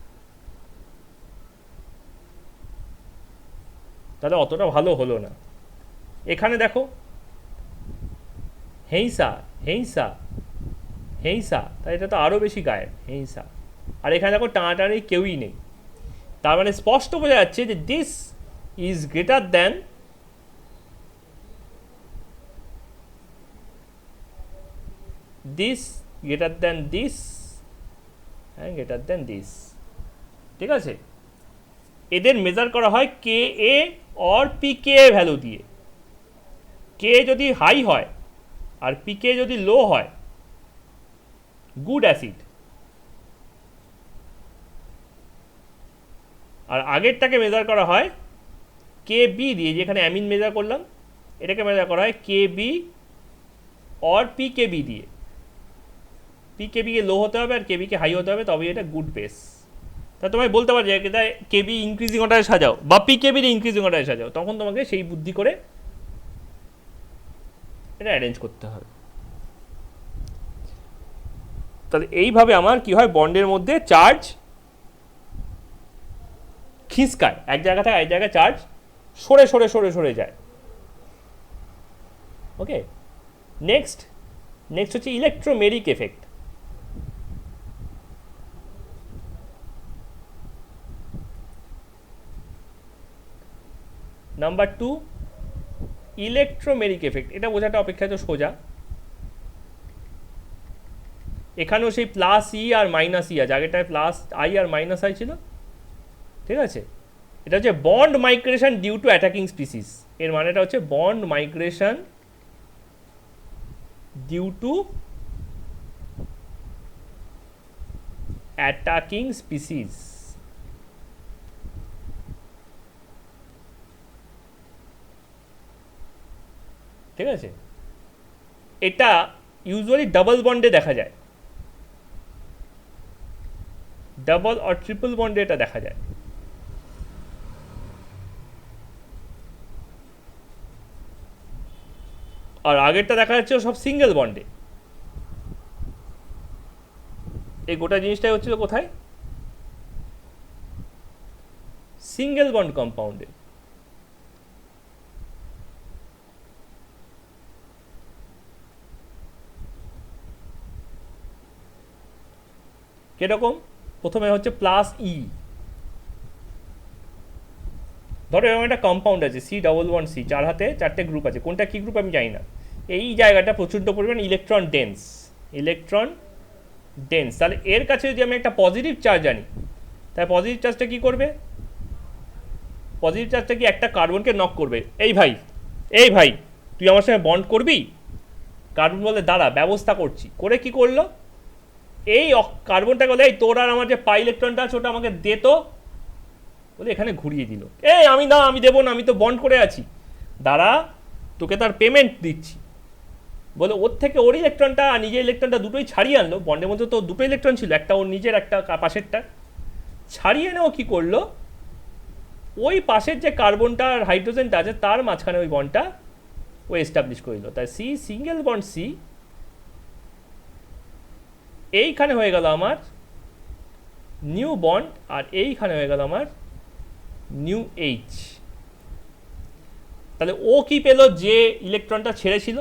তাহলে অতটা ভালো হলো না। এখানে দেখো হেঁসা হেঁসা হেঁসা, তাই এটা তো আরও বেশি গায়েব, হেঁসা। আর এখানে দেখো টানাটানি কেউই নেই। তার মানে স্পষ্ট বোঝা যাচ্ছে যে this is greater than this, greater than this, হ্যাঁ গ্রেটার দ্যান দিস। ঠিক আছে, এদের মেজার করা হয় কে এ অর পিকে ভ্যালু দিয়ে। কে যদি হাই হয় আর পিকে যদি লো হয়, গুড অ্যাসিড। আর আগেরটাকে মেজার করা হয় কে বি দিয়ে, যেখানে অ্যামিন মেজার করলাম, এটাকে মেজার করা হয় কে বি অর পিকেবি দিয়ে। পিকেবিকে লো হতে হবে আর কেবিকে হাই হতে হবে, তবেই এটা গুড বেস। তা তোমায় বলতে পারো যে এটা কেবি ইনক্রিজিং অর্ডারে সাজাও বা পিকেবির ইনক্রিজিং অর্ডারে সাজাও, তখন তোমাকে সেই বুদ্ধি করে এটা অ্যারেঞ্জ করতে হবে। তাহলে এইভাবে আমার কি হয়, বন্ডের মধ্যে চার্জ খিসকায়, এক জায়গা থেকে এক জায়গায় চার্জ সরে সরে সরে সরে যায়। ওকে, নেক্সট হচ্ছে electromeric effect. Number 2, electromeric effect. এটা বোঝাটা অপেক্ষাকৃত সোজা। এখানেও সেই প্লাস ই আর মাইনাস ই আছে, আগেরটায় প্লাস আই আর মাইনাস আই ছিল। ঠিক আছে, এটা হচ্ছে bond migration due to attacking species. এর মানেটা হচ্ছে bond migration due to attacking species. ঠিক আছে, এটা ইউজুয়ালি ডাবল বন্ডে দেখা যায়, ডাবল আর ট্রিপল বন্ডে এটা দেখা যায়। আর আগেরটা দেখা যাচ্ছে সব সিঙ্গেল বন্ডে। এই গোটা জিনিসটাই হচ্ছিল কোথায়? সিঙ্গেল বন্ড কম্পাউন্ডে। কিরকম? প্রথমে হচ্ছে প্লাস ই, ধরো এরকম একটা কম্পাউন্ড আছে C11C, 4 হাতে 4টে গ্রুপ আছে, কোনটা কি গ্রুপ আমি জানি না। এই জায়গাটা প্রচণ্ড পরিমাণ ইলেকট্রন ডেন্স, তাহলে এর কাছে যদি আমি একটা পজিটিভ চার্জ আনি, তাহলে পজিটিভ চার্জটা কি করবে? পজিটিভ চার্জটা কি একটা কার্বনকে নক করবে, এই ভাই তুই আমার সঙ্গে বন্ড করবি? কার্বন বলে দাঁড়া, ব্যবস্থা করছি। করে কি করলো? এই কার্বনটাকে বলে, এই তোর আর আমার যে পাই ইলেকট্রনটা আছে ওটা আমাকে দে তো। বলে এখানে ঘুরিয়ে দিল, আমি না, আমি দেবো না, আমি তো বন্ড করে আছি। দাঁড়া, তোকে তার পেমেন্ট দিচ্ছি। বলে ওর থেকে ওর ইলেকট্রনটা আর নিজের ইলেকট্রনটা দুটোই ছাড়িয়ে আনলো। বন্ডের মধ্যে তো দুটো ইলেকট্রন ছিল, একটা ওর নিজের, একটা পাশেরটা। ছাড়িয়ে এনে ও কী করলো, ওই পাশের যে কার্বনটা আর হাইড্রোজেনটা আছে তার মাঝখানে ওই বন্ডটা ও এস্টাবলিশ করলো। তাই সি সিঙ্গেল বন্ড সি এইখানে হয়ে গেল আমার নিউ বন্ড, আর এইখানে হয়ে গেল আমার নিউ এইচ। তাহলে ও কি পেল, যে ইলেকট্রনটা ছেড়েছিল,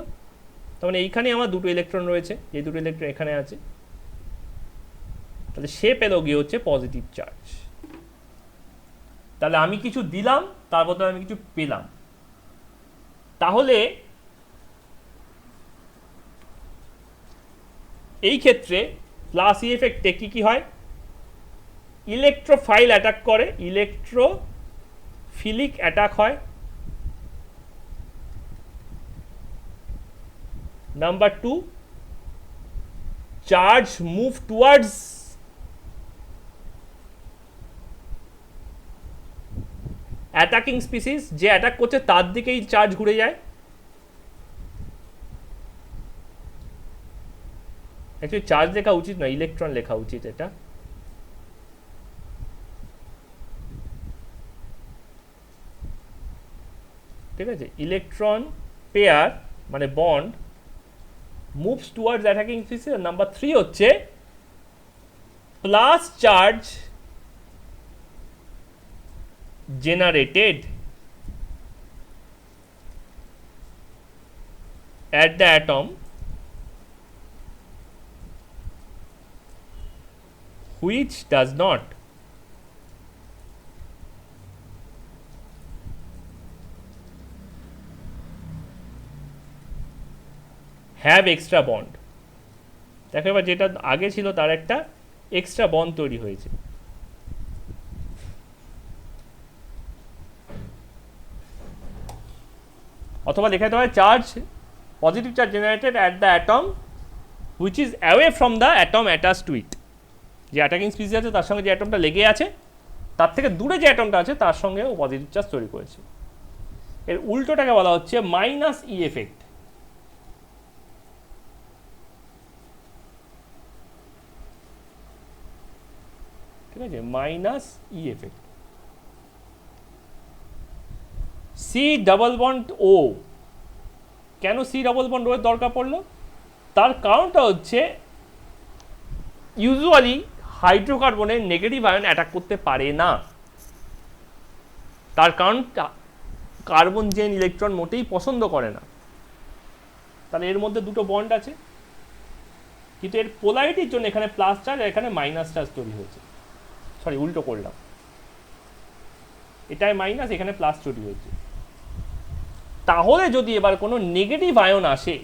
তার মানে এইখানে আমার দুটো ইলেকট্রন রয়েছে, যে দুটো ইলেকট্রন এখানে আছে, তাহলে সে পেল গিয়ে হচ্ছে পজিটিভ চার্জ। তাহলে আমি কিছু দিলাম, তার বদলে আমি কিছু পেলাম। তাহলে এই ক্ষেত্রে প্লাস ই এফেক্টে কি হয়, ইলেকট্রোফাইল অ্যাটাক করে, ইলেকট্রোফিলিক অ্যাটাক হয়। Number 2, charge move towards attacking species, যে অ্যাটাক করছে তার দিকেই চার্জ ঘুরে যায়। অ্যাকচুয়ালি চার্জ লেখা উচিত নয়, ইলেকট্রন লেখা উচিত এটা। ঠিক আছে, ইলেকট্রন পেয়ার মানে bond moves towards attacking species. Number 3 হচ্ছে plus charge generated at the atom which does not have extra bond। দেখো এবার যেটা আগে ছিল তার একটা এক্সট্রা বন্ড তৈরি হয়েছে। অথবা লেখাতে হয় charge, positive charge generated at the atom which is away from the atom attach to it. যে অ্যাটাকিং স্পিসিস আছে তার সঙ্গে যে অ্যাটমটা লেগে আছে, তার থেকে দূরে যে অ্যাটমটা আছে তার সঙ্গে ও পজিটিভ চার্জ তৈরি করেছে। এর উল্টোটাকে বলা হচ্ছে মাইনাস ই এফেক্ট। ঠিক আছে, minus E effect. C double bond ও, কেন সি ডাবল বন্ড ও এর দরকার পড়লো, তার কারণটা হচ্ছে ইউজুয়ালি হাইড্রোকার্বনের নেগেটিভ আয়ন অ্যাটাক করতে পারে না। তার কারণ কার্বন জেন ইলেকট্রন মোটেই পছন্দ করে না। তাহলে এর মধ্যে দুটো বন্ড আছে, কিন্তু এর পোলারিটির জন্য এখানে প্লাস চার্জ আর এখানে মাইনাস চার্জ তৈরি হয়েছে। সরি, উল্টো করলাম, এটাই মাইনাস, এখানে প্লাস তৈরি হয়েছে। তাহলে যদি এবার কোনো নেগেটিভ আয়ন আসে,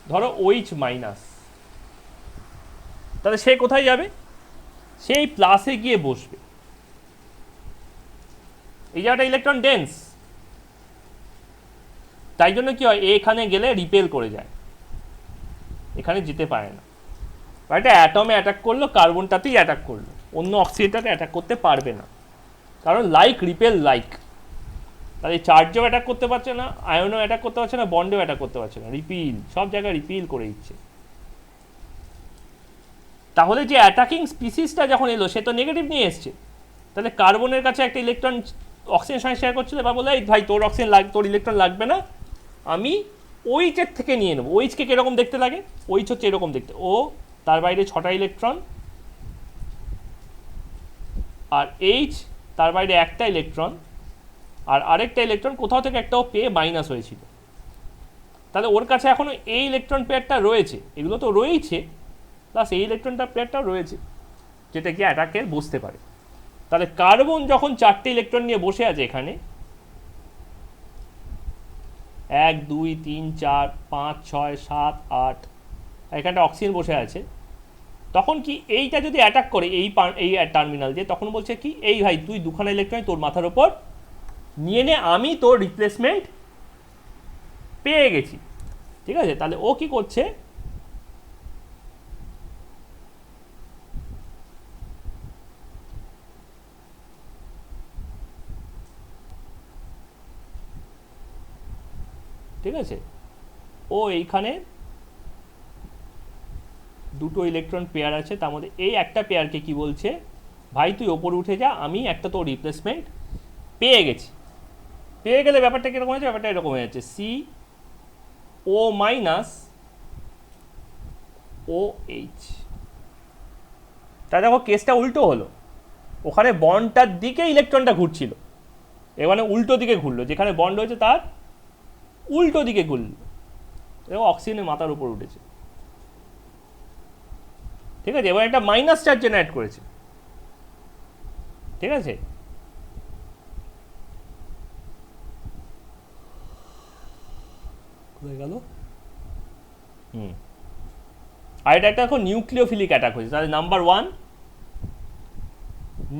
ধরো OH মাইনাস, তাহলে সে কোথায় যাবে, সেই প্লাসে গিয়ে বসবে। এই জায়গাটা ইলেকট্রন ডেন্স, তাই জন্য কি হয়, এখানে গেলে রিপেল করে যায়, এখানে যেতে পারে না। বা একটা অ্যাটমে অ্যাটাক করলো, কার্বনটাতেই অ্যাটাক করলো, অন্য অক্সিজেনটাতে অ্যাটাক করতে পারবে না, কারণ লাইক রিপেল লাইক। তাহলে চার্জও অ্যাটাক করতে পারছে না, আয়নও অ্যাটাক করতে পারছে না, বন্ডেও অ্যাটাক করতে পারছে না, রিপিল, সব জায়গায় রিপিল করে দিচ্ছে। তাহলে যে অ্যাটাকিং স্পিসিসটা যখন এলো সে তো নেগেটিভ নিয়ে এসছে, তাহলে কার্বনের কাছে একটা ইলেকট্রন অক্সিজেন সঙ্গে শেয়ার করছিল, বা বলে এই ভাই তোর অক্সিজেন তোর ইলেকট্রন লাগবে না, আমি ওইচের থেকে নিয়ে নেবো। ওইচকে কীরকম দেখতে লাগে, ওইচ হচ্ছে এরকম দেখতে, ও তার বাইরে 6টা ইলেকট্রন, আর এইচ তার বাইরে একটা ইলেকট্রন, আর আরেকটা ইলেকট্রন কোথাও থেকে একটা ও পেয়ে মাইনাস হয়েছিল। তাহলে ওর কাছে এখনও এই ইলেকট্রন পেয়ারটা রয়েছে, এগুলো তো রয়েছে, প্লাস এই ইলেকট্রনটা পেয়ারটাও রয়েছে, যেটা কি অ্যাটাকের বসতে পারে। তাহলে কার্বন যখন 4টে ইলেকট্রন নিয়ে বসে আছে এখানে, 1 2 3 4 5 6 7 8, এখানটা অক্সিজেন বসে আছে, তখন কি এইটা যদি অ্যাটাক করে এই টার্মিনাল দিয়ে, তখন বলছে কি এই ভাই তুই দুখানা ইলেকট্রন তোর মাথার ওপর নিয়ে নে, আমি তোর রিপ্লেসমেন্ট পেয়ে গেছি। ঠিক আছে, তাহলে ও কি করছে, ঠিক আছে, ও এইখানে দুটো ইলেকট্রন পেয়ার আছে, তার মধ্যে এই একটা পেয়ারকে কি বলছে, ভাই তুই ওপরে উঠে যা, আমি একটা তোর রিপ্লেসমেন্ট পেয়ে গেছি। পেয়ে গেলে ব্যাপারটা কীরকম হয়েছে, ব্যাপারটা এরকম হয়ে যাচ্ছে, সি ও মাইনাস ও এইচ। তা দেখো কেসটা উল্টো হলো, ওখানে বন্ডটার দিকে ইলেকট্রনটা ঘুরছিল, এখানে উল্টো দিকে ঘুরলো, যেখানে বন্ড হয়েছে তার উল্টো দিকে ঘুরলো, দেখো অক্সিজেনের মাথার উপর উঠেছে। ঠিক আছে, এবার একটা মাইনাস চার্জ জেনারেট করেছে। ঠিক আছে, হয়ে গেল। আর এটা একটা এখন নিউক্লিওফিলিক অ্যাটাক হয়েছে, তাহলে number 1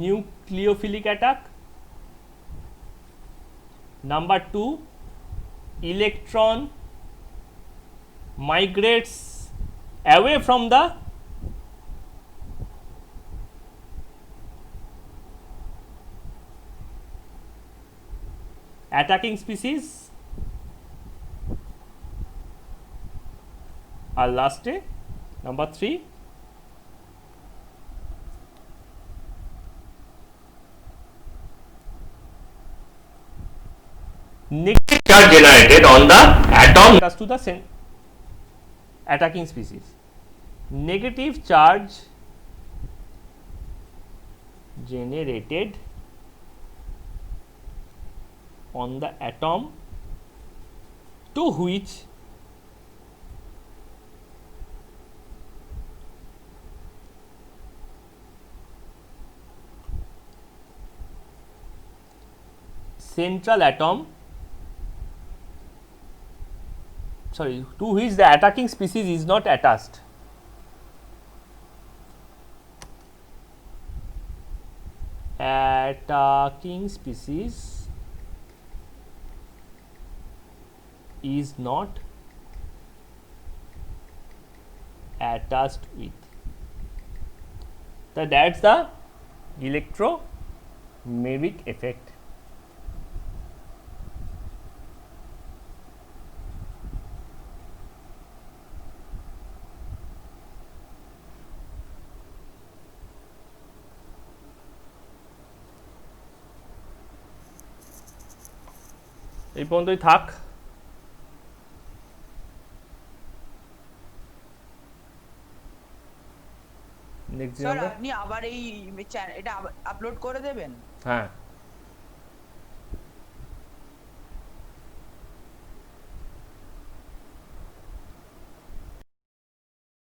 nucleophilic attack, number 2 electron migrates away from the attacking species, আর লাস্টে number 3 negative charge generated on the atom to the attacking species. Negative charge generated on the atom to which central atom, sorry, to which the attacking species is not attached. Attacking species is not attached with. So that's the electromagnetic effect. এই পর্যন্তই থাক। Next দিন sir আমরা, আপনি আবার এই এটা upload করে দেবেন? হ্যাঁ